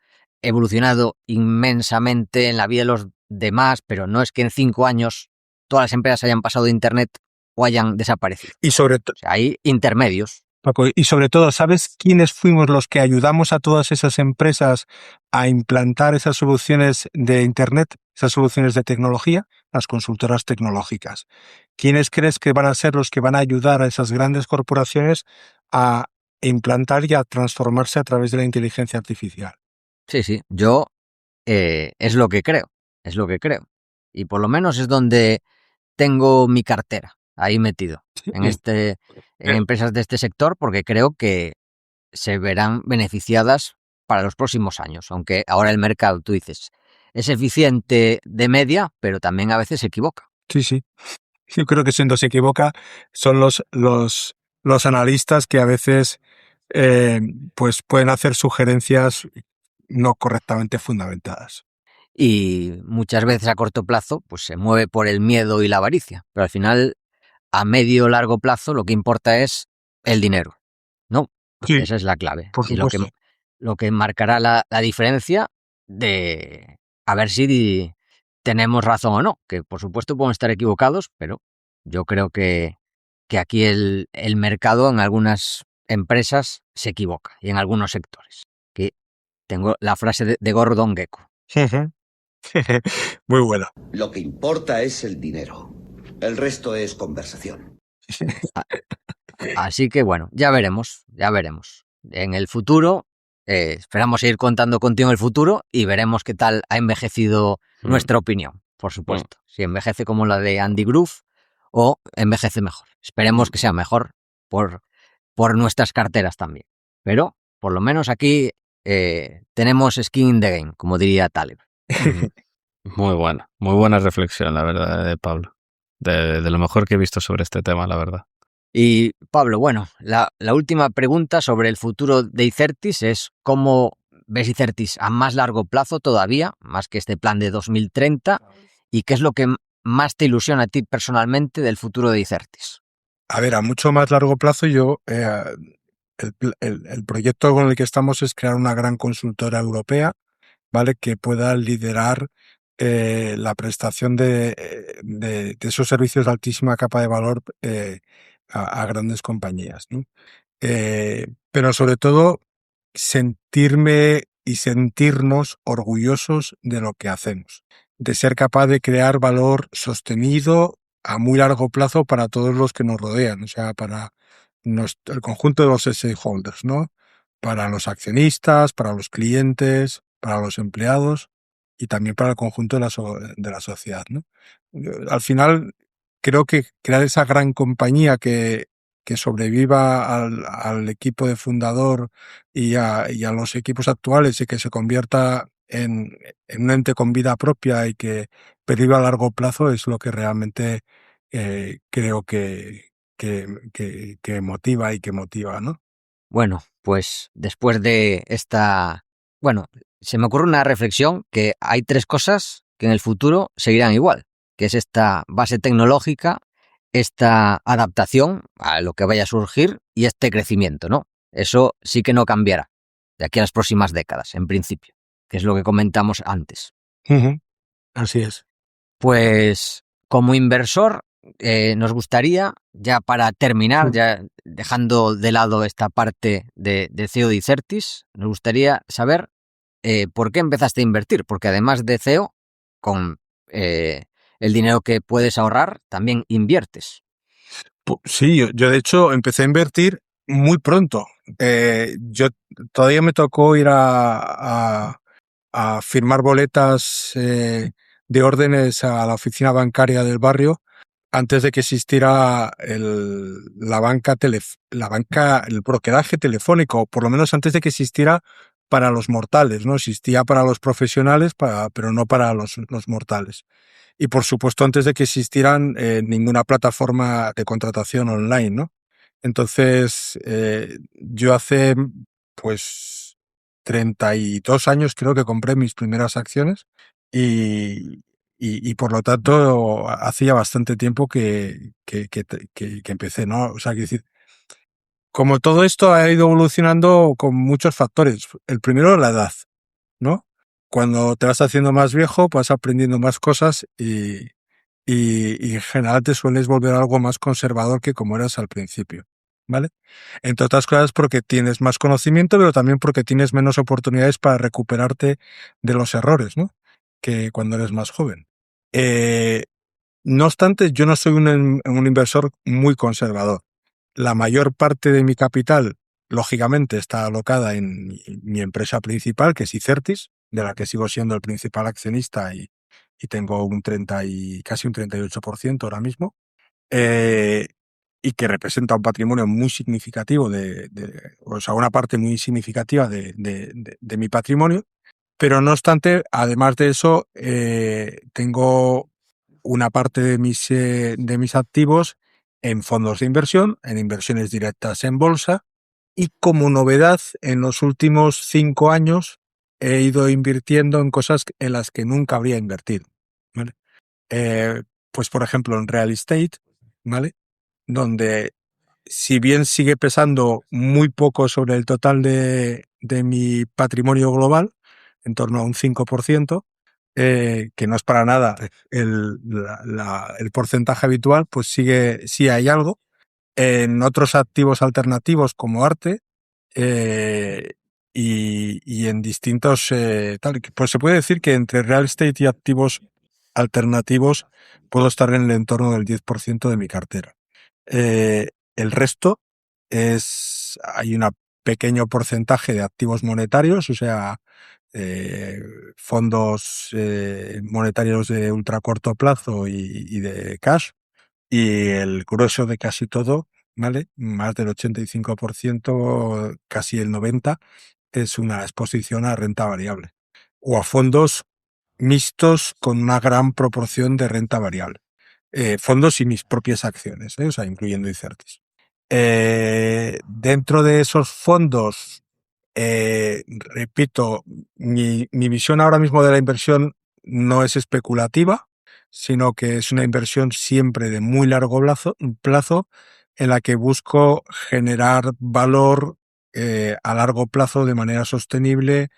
evolucionado inmensamente en la vida de los demás, pero no es que en 5 años todas las empresas hayan pasado de Internet o hayan desaparecido. Y sobre todo, o sea, hay intermedios. Paco, y sobre todo, ¿sabes quiénes fuimos los que ayudamos a todas esas empresas a implantar esas soluciones de Internet, esas soluciones de tecnología? Las consultoras tecnológicas. ¿Quiénes crees que van a ser los que van a ayudar a esas grandes corporaciones a implantar y a transformarse a través de la inteligencia artificial? Sí, yo es lo que creo. Y por lo menos es donde tengo mi cartera ahí metido, en empresas de este sector, porque creo que se verán beneficiadas para los próximos años, aunque ahora el mercado, tú dices, es eficiente de media, pero también a veces se equivoca. Sí. Yo creo que siendo se equivoca son los analistas que a veces pues pueden hacer sugerencias no correctamente fundamentadas. Y muchas veces a corto plazo pues se mueve por el miedo y la avaricia, pero al final a medio o largo plazo lo que importa es el dinero, ¿no? Sí, Esa es la clave. por Y supuesto. lo que marcará la diferencia de a ver si tenemos razón o no, que por supuesto podemos estar equivocados, pero yo creo que aquí el mercado en algunas empresas se equivoca y en algunos sectores. Que tengo la frase de Gordon Gekko. Muy bueno. Lo que importa es el dinero. El resto es conversación. Así que bueno, ya veremos. En el futuro, esperamos seguir contando contigo en el futuro y veremos qué tal ha envejecido nuestra opinión, por supuesto. Si envejece como la de Andy Grove o envejece mejor. Esperemos que sea mejor por nuestras carteras también. Pero, por lo menos aquí tenemos skin in the game, como diría Taleb. Muy buena reflexión, la verdad, de Pablo. De lo mejor que he visto sobre este tema, la verdad. Y Pablo, bueno, la última pregunta sobre el futuro de Icertis es ¿cómo ves Icertis a más largo plazo todavía, más que este plan de 2030? ¿Y qué es lo que más te ilusiona a ti personalmente del futuro de Icertis? A ver, a mucho más largo plazo el proyecto con el que estamos es crear una gran consultora europea, ¿vale?, que pueda liderar la prestación de esos servicios de altísima capa de valor a grandes compañías, ¿no? pero sobre todo sentirme y sentirnos orgullosos de lo que hacemos, de ser capaz de crear valor sostenido a muy largo plazo para todos los que nos rodean, o sea, para el conjunto de los stakeholders, ¿no? Para los accionistas, para los clientes, para los empleados y también para el conjunto de la sociedad, ¿no? Al final, creo que crear esa gran compañía que sobreviva al equipo de fundador y a los equipos actuales y que se convierta en un ente con vida propia y que perviva a largo plazo es lo que realmente creo que motiva y que motiva, ¿no? Bueno, pues después de esta... Bueno, se me ocurre una reflexión que hay tres cosas que en el futuro seguirán igual, que es esta base tecnológica, esta adaptación a lo que vaya a surgir y este crecimiento, ¿no? Eso sí que no cambiará de aquí a las próximas décadas, en principio, que es lo que comentamos antes. Ujú. Así es. Pues como inversor, nos gustaría, ya para terminar, ya dejando de lado esta parte de CEO de Icertis, nos gustaría saber por qué empezaste a invertir, porque además de CEO, con el dinero que puedes ahorrar, también inviertes. Sí, yo de hecho empecé a invertir muy pronto. Yo todavía me tocó ir a firmar boletas de órdenes a la oficina bancaria del barrio antes de que existiera el brokeraje telefónico, o por lo menos antes de que existiera para los mortales, ¿no? Existía para los profesionales, pero no para los mortales. Y por supuesto antes de que existieran ninguna plataforma de contratación online, ¿no? Entonces, yo hace pues 32 años creo que compré mis primeras acciones y por lo tanto hacía bastante tiempo que empecé, ¿no? O sea, quiero decir, como todo esto ha ido evolucionando con muchos factores. El primero, la edad, ¿no? Cuando te vas haciendo más viejo, vas aprendiendo más cosas y en general te sueles volver algo más conservador que como eras al principio, ¿vale? Entre otras cosas porque tienes más conocimiento, pero también porque tienes menos oportunidades para recuperarte de los errores, ¿no? Que cuando eres más joven. Eh, no obstante, yo no soy un inversor muy conservador. La mayor parte de mi capital, lógicamente, está alocada en mi empresa principal, que es Icertis, de la que sigo siendo el principal accionista y tengo casi un 38% ahora mismo, eh, y que representa un patrimonio muy significativo, o sea, una parte muy significativa de mi patrimonio. Pero no obstante, además de eso, tengo una parte de mis activos en fondos de inversión, en inversiones directas en bolsa, y como novedad, en los últimos 5 años he ido invirtiendo en cosas en las que nunca habría invertido, ¿vale? Eh, pues por ejemplo en real estate, ¿vale? Donde si bien sigue pesando muy poco sobre el total de mi patrimonio global, en torno a un 5%, que no es para nada el porcentaje habitual, pues sí hay algo. En otros activos alternativos como arte y en distintos... pues se puede decir que entre real estate y activos alternativos puedo estar en el entorno del 10% de mi cartera. El resto hay un pequeño porcentaje de activos monetarios, o sea, fondos monetarios de ultracorto plazo y de cash, y el grueso de casi todo, ¿vale? Más del 85%, casi el 90%, es una exposición a renta variable o a fondos mixtos con una gran proporción de renta variable. Fondos y mis propias acciones, o sea, incluyendo Icertis. Dentro de esos fondos, repito, mi visión ahora mismo de la inversión no es especulativa, sino que es una inversión siempre de muy largo plazo en la que busco generar valor a largo plazo de manera sostenible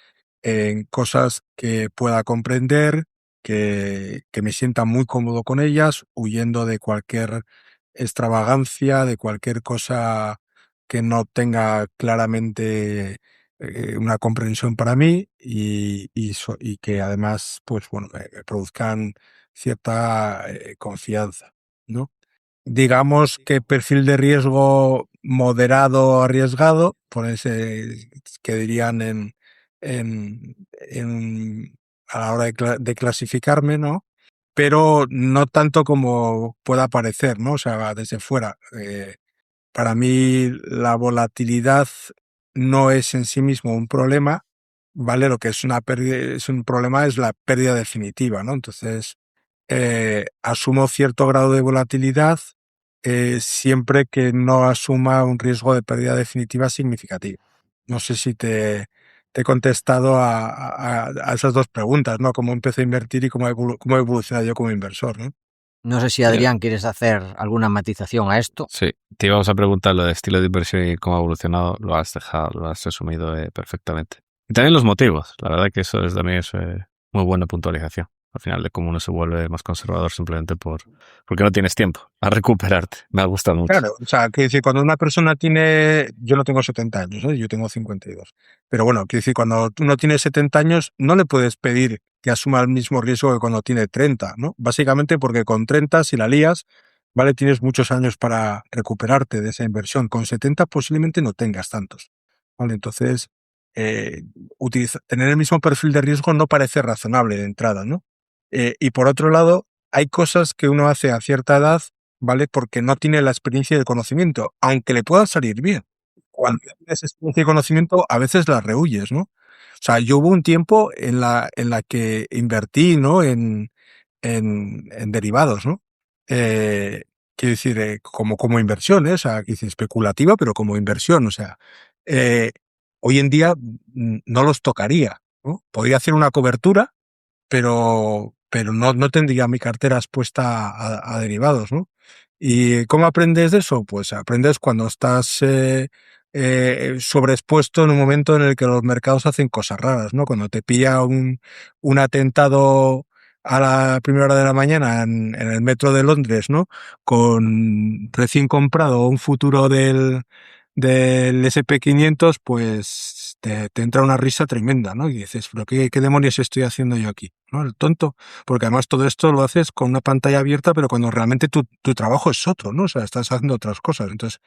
en cosas que pueda comprender, que me sienta muy cómodo con ellas, huyendo de cualquier extravagancia, de cualquier cosa que no tenga claramente una comprensión para mí y que además, pues bueno, me produzcan cierta confianza, ¿no? Digamos que perfil de riesgo moderado arriesgado, por ese que dirían a la hora de clasificarme, ¿no? Pero no tanto como pueda parecer, ¿no? O sea, desde fuera. Para mí la volatilidad no es en sí mismo un problema, ¿vale? Lo que es una pérdida, es un problema es la pérdida definitiva, ¿no? Entonces, asumo cierto grado de volatilidad siempre que no asuma un riesgo de pérdida definitiva significativa. No sé si te he contestado a esas dos preguntas, ¿no? Cómo empecé a invertir y cómo he evolucionado yo como inversor, ¿no? No sé si, Adrián, quieres hacer alguna matización a esto. Sí, te íbamos a preguntar lo de estilo de inversión y cómo ha evolucionado, lo has dejado, lo has resumido perfectamente. Y también los motivos, la verdad que eso también es muy buena puntualización. Al final de cómo uno se vuelve más conservador simplemente porque no tienes tiempo a recuperarte. Me ha gustado mucho. Claro, o sea, quiero decir, cuando una persona tiene, yo no tengo 70 años, ¿eh? Yo tengo 52. Pero bueno, quiero decir, cuando uno tiene 70 años, no le puedes pedir que asuma el mismo riesgo que cuando tiene 30, ¿no? Básicamente porque con 30, si la lías, ¿vale? Tienes muchos años para recuperarte de esa inversión. Con 70 posiblemente no tengas tantos, ¿vale? Entonces, eh, tener el mismo perfil de riesgo no parece razonable de entrada, ¿no? Y por otro lado, hay cosas que uno hace a cierta edad, ¿vale? Porque no tiene la experiencia y el conocimiento, aunque le pueda salir bien. Cuando tienes experiencia y conocimiento, a veces las rehuyes, ¿no? O sea, yo hubo un tiempo en la que invertí, ¿no? En derivados, ¿no? Eh, quiero decir, como inversión, ¿eh? O sea, quiero decir, especulativa, pero como inversión, o sea, eh, hoy en día no los tocaría, ¿no? Podría hacer una cobertura, pero no tendría mi cartera expuesta a derivados, ¿no? ¿Y cómo aprendes de eso? Pues aprendes cuando estás sobreexpuesto en un momento en el que los mercados hacen cosas raras, ¿no? Cuando te pilla un atentado a la primera hora de la mañana en el metro de Londres, ¿no? Con recién comprado un futuro del SP500, pues te entra una risa tremenda, ¿no? Y dices, pero ¿qué demonios estoy haciendo yo aquí? ¿No? El tonto. Porque además todo esto lo haces con una pantalla abierta, pero cuando realmente tu trabajo es otro, ¿no? O sea, estás haciendo otras cosas. Entonces,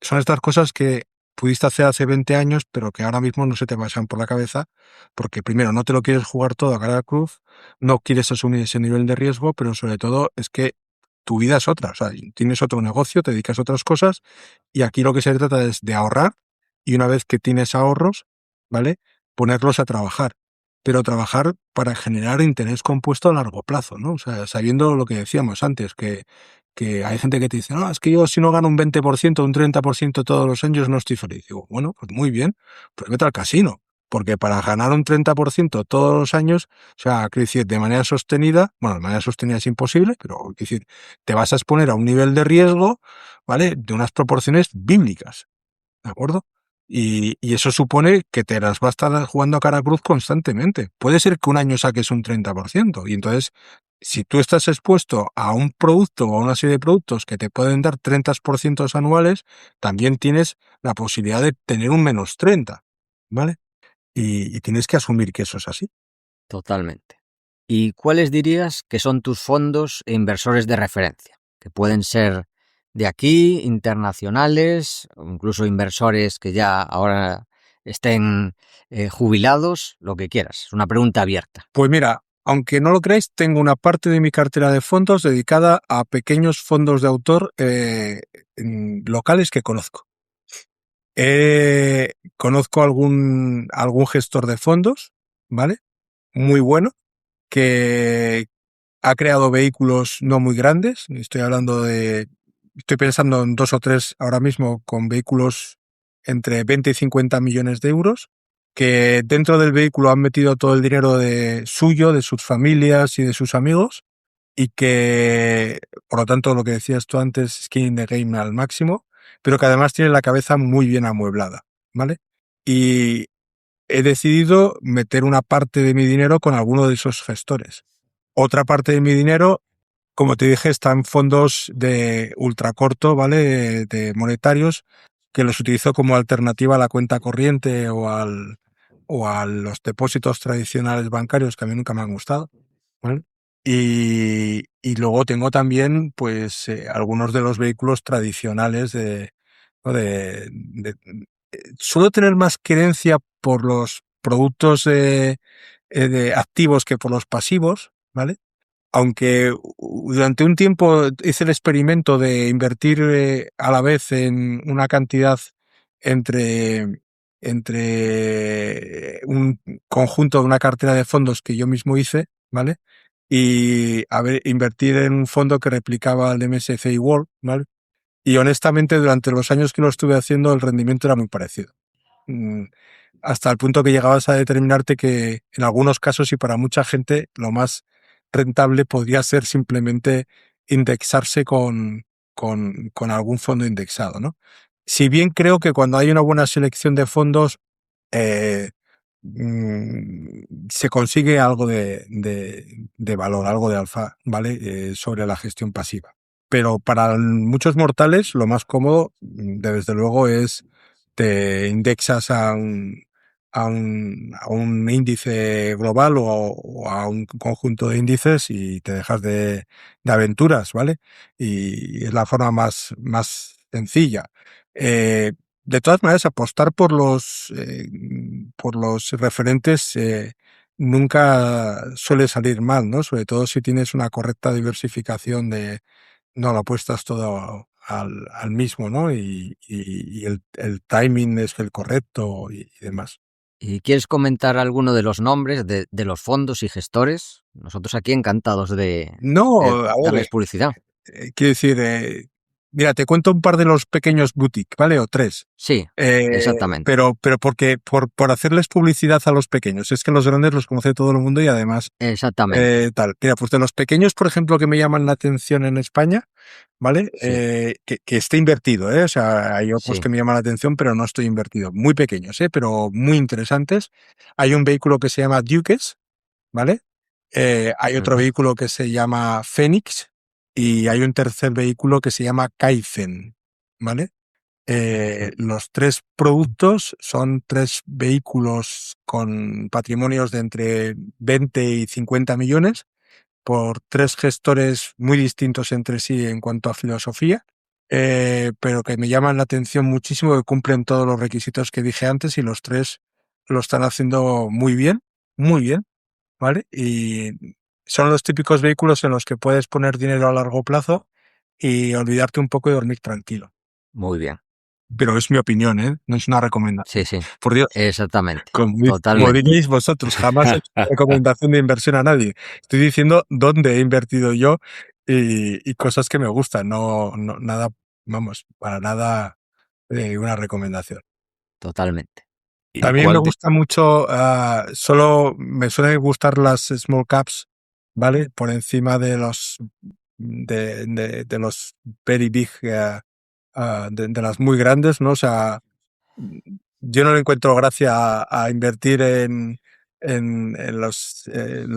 son estas cosas que pudiste hacer hace 20 años, pero que ahora mismo no se te pasan por la cabeza, porque primero no te lo quieres jugar todo a cara de cruz, no quieres asumir ese nivel de riesgo, pero sobre todo es que tu vida es otra. O sea, tienes otro negocio, te dedicas a otras cosas, y aquí lo que se trata es de ahorrar, y una vez que tienes ahorros, ¿vale? Ponerlos a trabajar. Pero trabajar para generar interés compuesto a largo plazo, ¿no? O sea, sabiendo lo que decíamos antes, que hay gente que te dice, no, es que yo si no gano un 20%, un 30% todos los años no estoy feliz. Digo, bueno, pues muy bien, pues vete al casino. Porque para ganar un 30% todos los años, o sea, quiero decir, de manera sostenida, bueno, de manera sostenida es imposible, pero quiero decir, te vas a exponer a un nivel de riesgo, ¿vale? De unas proporciones bíblicas, ¿de acuerdo? Y eso supone que te las vas a estar jugando a cara cruz constantemente. Puede ser que un año saques un 30%, y entonces, si tú estás expuesto a un producto o a una serie de productos que te pueden dar 30% anuales, también tienes la posibilidad de tener un menos 30, ¿vale? Y tienes que asumir que eso es así. Totalmente. ¿Y cuáles dirías que son tus fondos e inversores de referencia? Que pueden ser de aquí, internacionales, o incluso inversores que ya ahora estén jubilados, lo que quieras. Es una pregunta abierta. Pues mira, aunque no lo creáis, tengo una parte de mi cartera de fondos dedicada a pequeños fondos de autor locales que conozco. Conozco algún gestor de fondos, ¿vale? Muy bueno, que ha creado vehículos no muy grandes. Estoy pensando en 2 o 3 ahora mismo con vehículos entre 20 y 50 millones de euros, que dentro del vehículo han metido todo el dinero suyo, de sus familias y de sus amigos, y que, por lo tanto, lo que decías tú antes, skin in the game al máximo, pero que además tiene la cabeza muy bien amueblada, ¿vale? Y he decidido meter una parte de mi dinero con alguno de esos gestores. Otra parte de mi dinero, como te dije, está en fondos de ultracorto, ¿vale? De monetarios, que los utilizo como alternativa a la cuenta corriente o a los depósitos tradicionales bancarios que a mí nunca me han gustado, ¿vale? Y luego tengo también, pues, algunos de los vehículos tradicionales ¿no? Suelo tener más creencia por los productos de activos que por los pasivos, ¿vale? Aunque durante un tiempo hice el experimento de invertir a la vez en una cantidad entre, entre un conjunto de una cartera de fondos que yo mismo hice, ¿vale? Y invertir en un fondo que replicaba el MSCI World, ¿vale? Y honestamente, durante los años que lo estuve haciendo, el rendimiento era muy parecido. Mm, Hasta el punto que llegabas a determinarte que en algunos casos y para mucha gente lo más rentable podría ser simplemente indexarse con algún fondo indexado, ¿no? Si bien creo que cuando hay una buena selección de fondos, eh, se consigue algo de valor, algo de alfa, ¿vale? Sobre la gestión pasiva. Pero para muchos mortales lo más cómodo, desde luego, es te indexas a un índice global o a un conjunto de índices y te dejas de aventuras, ¿vale? Y es la forma más sencilla. De todas maneras, apostar por los referentes nunca suele salir mal, ¿no? Sobre todo si tienes una correcta diversificación no lo apuestas todo al mismo, ¿no? Y el timing es el correcto y demás. ¿Y quieres comentar alguno de los nombres de los fondos y gestores? Nosotros aquí encantados de No, a darles ver, publicidad. quiero decir, mira, te cuento un par de los pequeños boutique, ¿vale? O tres. Sí, exactamente. Pero porque por hacerles publicidad a los pequeños. Es que los grandes los conoce todo el mundo y además Exactamente. tal. Mira, pues de los pequeños, por ejemplo, que me llaman la atención en España, ¿vale? Sí, Que esté invertido, ¿eh? O sea, hay otros sí. que me llaman la atención, pero no estoy invertido. Muy pequeños, ¿eh? Pero muy interesantes. Hay un vehículo que se llama Dukes, ¿vale? Hay otro Ujú. vehículo que se llama Phoenix y hay un tercer vehículo que se llama Kaizen, ¿vale? Los tres productos son tres vehículos con patrimonios de entre 20 y 50 millones por tres gestores muy distintos entre sí en cuanto a filosofía, pero que me llaman la atención muchísimo, que cumplen todos los requisitos que dije antes y los tres lo están haciendo muy bien, ¿vale? Y son los típicos vehículos en los que puedes poner dinero a largo plazo y olvidarte un poco y dormir tranquilo. Muy bien. Pero es mi opinión, ¿eh? No es una Sí, recomendación. sí. Por Dios, Exactamente. como Totalmente. diréis vosotros, jamás he hecho una recomendación de inversión a nadie. Estoy diciendo dónde he invertido yo y cosas que me gustan, no nada, vamos, para nada una recomendación. Totalmente. ¿Y También me cuál gusta mucho, solo me suelen gustar las small caps, ¿vale? Por encima de de los very big, de las muy grandes, ¿no? O sea, yo no le encuentro gracia a invertir en los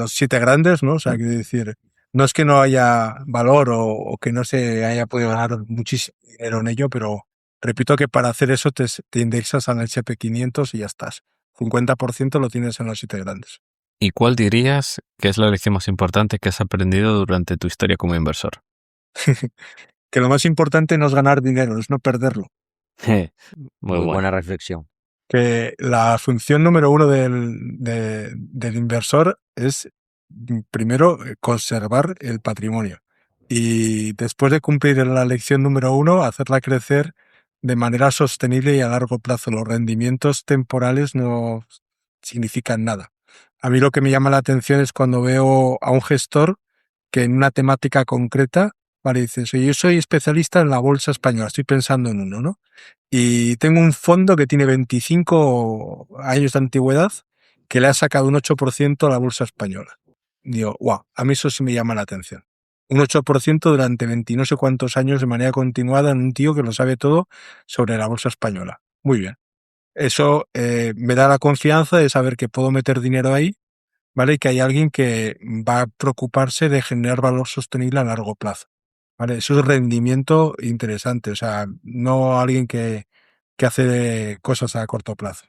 siete grandes, ¿no? O sea, quiero decir, no es que no haya valor o que no se haya podido ganar muchísimo dinero en ello, pero repito que para hacer eso te indexas al SP 500 y ya estás. 50% lo tienes en los siete grandes. ¿Y cuál dirías que es la lección más importante que has aprendido durante tu historia como inversor? Que lo más importante no es ganar dinero, es no perderlo. Muy Muy buena buena. reflexión. Que la función número uno del inversor es, primero, conservar el patrimonio y después de cumplir la lección número uno, hacerla crecer de manera sostenible y a largo plazo. Los rendimientos temporales no significan nada. A mí lo que me llama la atención es cuando veo a un gestor que en una temática concreta, vale, dices, oye, yo soy especialista en la bolsa española, estoy pensando en uno, ¿no? Y tengo un fondo que tiene 25 años de antigüedad que le ha sacado un 8% a la bolsa española. Digo, wow, a mí eso sí me llama la atención. Un 8% durante 20 no sé cuántos años de manera continuada en un tío que lo sabe todo sobre la bolsa española. Muy bien. Eso me da la confianza de saber que puedo meter dinero ahí, ¿vale? Y que hay alguien que va a preocuparse de generar valor sostenible a largo plazo. ¿Vale? Eso es rendimiento interesante. O sea, no alguien que que hace cosas a corto plazo.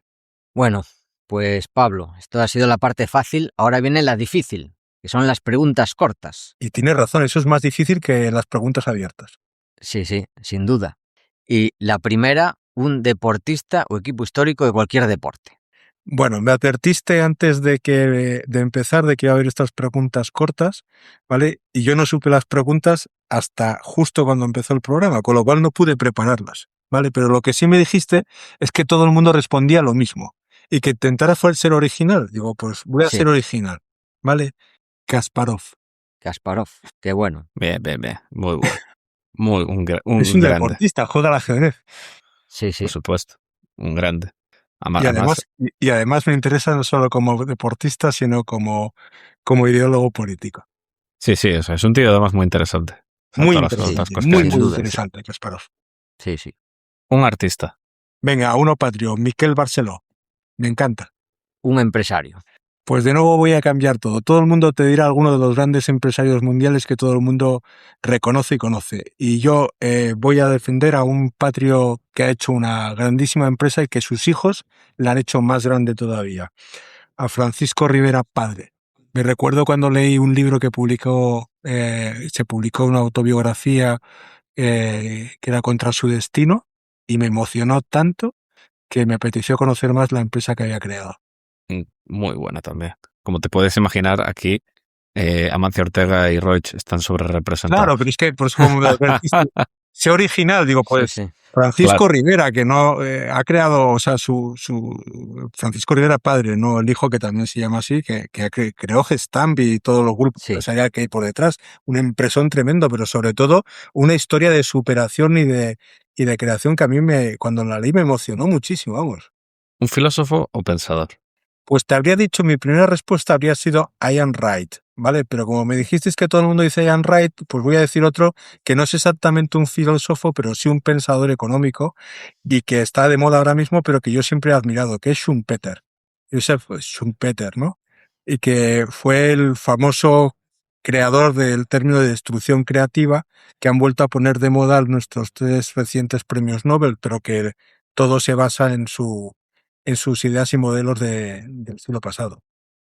Bueno, pues Pablo, esto ha sido la parte fácil, ahora viene la difícil, que son las preguntas cortas. Y tienes razón, eso es más difícil que las preguntas abiertas. Sí, sin duda. Y la primera, un deportista o equipo histórico de cualquier deporte. Bueno, me advertiste antes de empezar de que iba a haber estas preguntas cortas, ¿vale? Y yo no supe las preguntas hasta justo cuando empezó el programa, con lo cual no pude prepararlas, ¿vale? Pero lo que sí me dijiste es que todo el mundo respondía lo mismo y que intentara ser original. Digo, pues voy a Sí. ser original, ¿vale? Kasparov. Kasparov, qué bueno. Bien. Muy bueno. Un Es un grande, deportista, juega al ajedrez. Sí. por supuesto. Un grande. Y además me interesa no solo como deportista, sino como ideólogo político. Sí, o sea, es un tío además muy interesante. O sea, Muy todas las interesante, otras cosas muy, que sin muy duda. interesante, Kasparov. Sí. Un artista. Venga, uno patrio, Miquel Barceló. Me encanta. Un empresario. Pues de nuevo voy a cambiar todo. Todo el mundo te dirá alguno de los grandes empresarios mundiales que todo el mundo reconoce y conoce. Y yo voy a defender a un patrio que ha hecho una grandísima empresa y que sus hijos la han hecho más grande todavía. A Francisco Rivera Padre. Me recuerdo cuando leí un libro que se publicó una autobiografía que era Contra su destino y me emocionó tanto que me apeteció conocer más la empresa que había creado. Muy buena también. Como te puedes imaginar, aquí Amancio Ortega y Roig están sobre representados. Claro, pero es que, pues como me advertiste, sé original, digo, pues Sí. Francisco Claro. Rivera, que no ha creado, o sea, Francisco Rivera padre, no el hijo que también se llama así, que creó Gestamp y todos los grupos Sí. empresariales que hay por detrás, un empresón tremendo, pero sobre todo una historia de superación y de creación que a mí cuando la leí me emocionó muchísimo, vamos. ¿Un filósofo o pensador? Pues te habría dicho, mi primera respuesta habría sido Ian Wright, ¿vale? Pero como me dijisteis que todo el mundo dice Ian Wright, pues voy a decir otro que no es exactamente un filósofo, pero sí un pensador económico y que está de moda ahora mismo, pero que yo siempre he admirado, que es Schumpeter. Joseph Schumpeter, ¿no? Y que fue el famoso creador del término de destrucción creativa que han vuelto a poner de moda nuestros 3 recientes premios Nobel, pero que todo se basa en sus ideas y modelos del siglo pasado.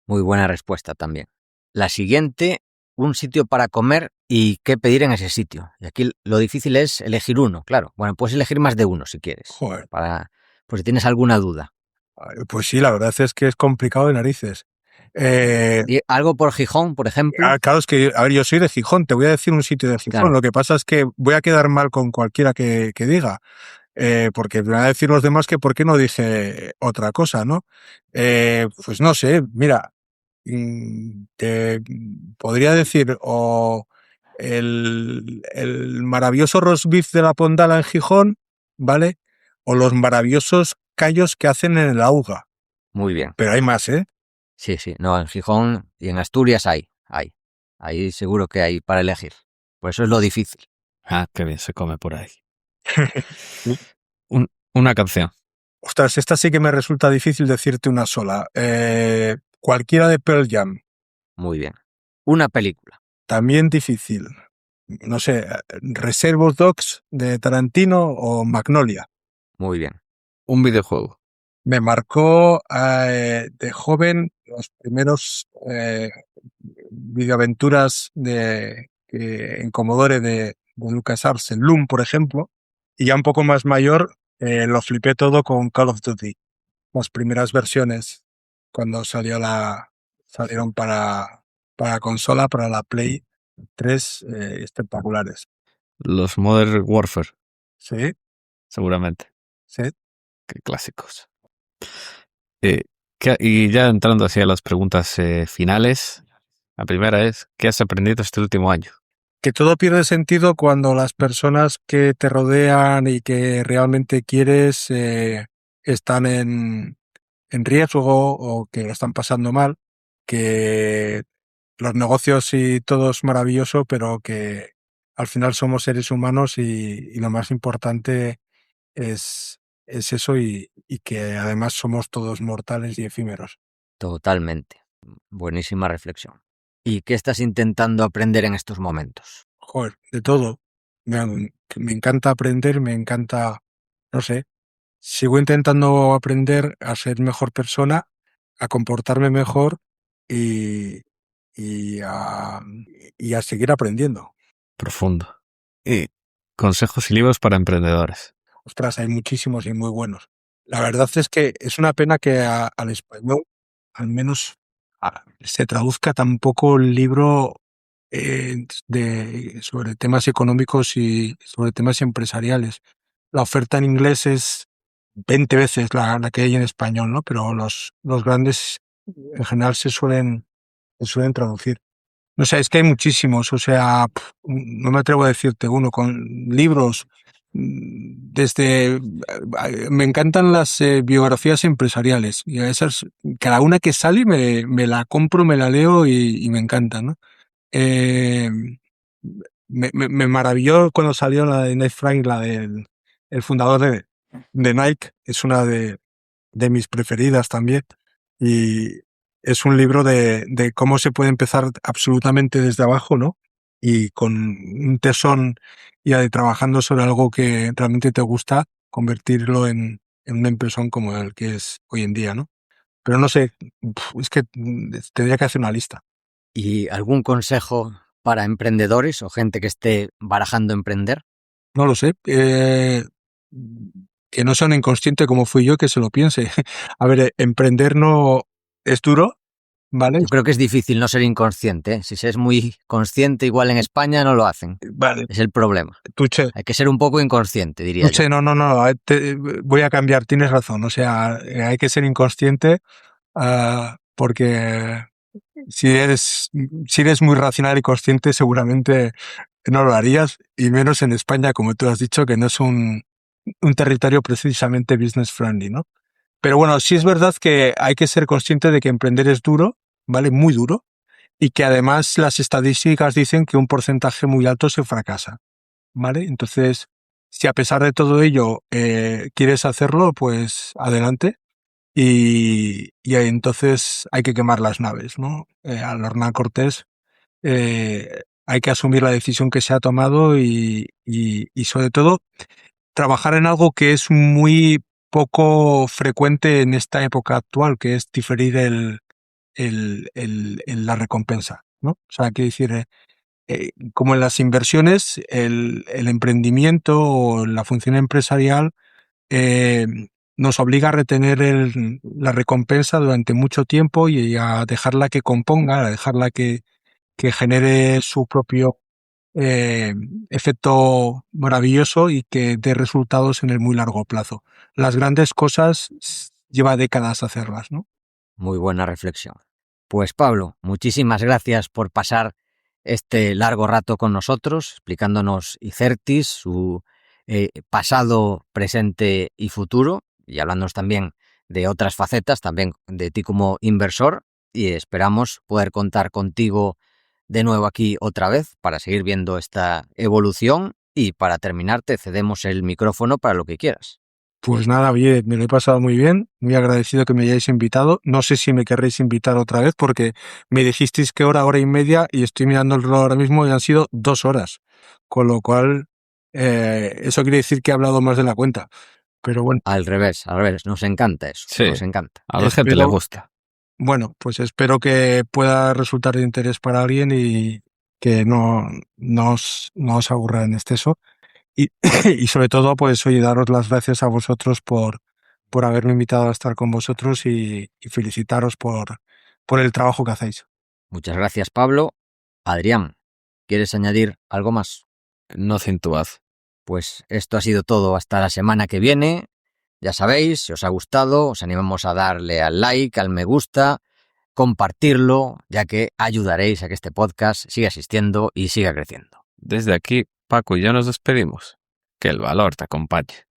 Muy buena respuesta también. La siguiente, un sitio para comer y qué pedir en ese sitio. Y aquí lo difícil es elegir uno, claro. Bueno, puedes elegir más de uno si quieres. Joder. Por si tienes alguna duda. Pues sí, la verdad es que es complicado de narices. ¿Y algo por Gijón, por ejemplo? Claro, es que, a ver, yo soy de Gijón, te voy a decir un sitio de Gijón. Claro. Lo que pasa es que voy a quedar mal con cualquiera que diga. Porque me van a decir los demás que por qué no dije otra cosa, ¿no? Pues no sé, mira, te podría decir o el maravilloso roast beef de la Pondala en Gijón, ¿vale? O los maravillosos callos que hacen en el Auga. Muy bien. Pero hay más, ¿eh? Sí. No, en Gijón y en Asturias hay. Ahí seguro que hay para elegir. Por eso es lo difícil. Ah, qué bien se come por ahí. Una canción. Ostras, esta sí que me resulta difícil decirte una sola. Cualquiera de Pearl Jam. Muy bien. Una película. También difícil. No sé, Reservoir Dogs de Tarantino o Magnolia. Muy bien. Un videojuego. Me marcó de joven los primeros videoaventuras en Commodore de LucasArts, el Loom, por ejemplo. Y ya un poco más mayor, lo flipé todo con Call of Duty. Las primeras versiones, cuando salieron para consola, para la Play 3, espectaculares. Los Modern Warfare, Sí, seguramente. sí. Qué clásicos. Y ya entrando hacia las preguntas finales, la primera es, ¿qué has aprendido este último año? Que todo pierde sentido cuando las personas que te rodean y que realmente quieres están en riesgo o que lo están pasando mal, que los negocios y todo es maravilloso, pero que al final somos seres humanos y lo más importante es eso y que además somos todos mortales y efímeros. Totalmente. Buenísima reflexión. ¿Y qué estás intentando aprender en estos momentos? Joder, de todo. Me encanta aprender, me encanta, no sé, sigo intentando aprender a ser mejor persona, a comportarme mejor y, y, a, y a seguir aprendiendo. Profundo. Y consejos y libros para emprendedores. Ostras, hay muchísimos y muy buenos. La verdad es que es una pena que al español, al menos, se traduzca tan poco el libro sobre temas económicos y sobre temas empresariales. La oferta en inglés es 20 veces la que hay en español, ¿no? Pero los grandes en general se suelen traducir. No sé, es que hay muchísimos, o sea, no me atrevo a decirte uno, con libros, me encantan las biografías empresariales, y a esas, cada una que sale me la compro, me la leo y me encanta, ¿no? Eh, me maravilló cuando salió la de Nate Frank, la del el fundador de Nike, es una de mis preferidas también. Y es un libro de cómo se puede empezar absolutamente desde abajo, ¿no? Y con un tesón y trabajando sobre algo que realmente te gusta, convertirlo en una impresión como el que es hoy en día, ¿no? Pero no sé, es que tendría que hacer una lista. ¿Y algún consejo para emprendedores o gente que esté barajando emprender? No lo sé. Que no sea un inconsciente como fui yo, que se lo piense. A ver, emprender no es duro, ¿vale? Yo creo que es difícil no ser inconsciente, ¿eh? Si se es muy consciente, igual en España no lo hacen. Vale, Es el problema. Tuche, Hay que ser un poco inconsciente, diría yo. Tuche, no, voy a cambiar, tienes razón. O sea, hay que ser inconsciente porque si eres muy racional y consciente, seguramente no lo harías, y menos en España, como tú has dicho, que no es un territorio precisamente business friendly, ¿no? Pero bueno, sí es verdad que hay que ser consciente de que emprender es duro, ¿vale? Muy duro, y que además las estadísticas dicen que un porcentaje muy alto se fracasa, ¿vale? Entonces, si a pesar de todo ello quieres hacerlo, pues adelante. Y entonces hay que quemar las naves, ¿no? Al Hernán Cortés hay que asumir la decisión que se ha tomado y sobre todo trabajar en algo que es muy poco frecuente en esta época actual, que es diferir la recompensa, ¿no? O sea, quiero decir, como en las inversiones, el emprendimiento o la función empresarial eh, nos obliga a retener la recompensa durante mucho tiempo y a dejarla que componga, a dejarla que genere su propio eh, efecto maravilloso y que dé resultados en el muy largo plazo. Las grandes cosas lleva décadas hacerlas, ¿no? Muy buena reflexión. Pues Pablo, muchísimas gracias por pasar este largo rato con nosotros, explicándonos Icertis, su pasado, presente y futuro, y hablándonos también de otras facetas, también de ti como inversor, y esperamos poder contar contigo de nuevo aquí otra vez para seguir viendo esta evolución, y para terminar te cedemos el micrófono para lo que quieras. Pues nada, oye, me lo he pasado muy bien, muy agradecido que me hayáis invitado. No sé si me querréis invitar otra vez porque me dijisteis que hora y media y estoy mirando el reloj ahora mismo y han sido 2 horas. Con lo cual, eso quiere decir que he hablado más de la cuenta. Pero bueno, Al revés, nos encanta eso, Sí, nos encanta. a la gente le gusta. bueno, pues espero que pueda resultar de interés para alguien y que no os aburra en exceso. Y, y sobre todo, pues oye, daros las gracias a vosotros por haberme invitado a estar con vosotros y felicitaros por el trabajo que hacéis. Muchas gracias, Pablo. Adrián, ¿quieres añadir algo más? Nothing to add. Pues esto ha sido todo hasta la semana que viene. Ya sabéis, si os ha gustado, os animamos a darle al like, al me gusta, compartirlo, ya que ayudaréis a que este podcast siga existiendo y siga creciendo. Desde aquí, Paco y yo nos despedimos. Que el valor te acompañe.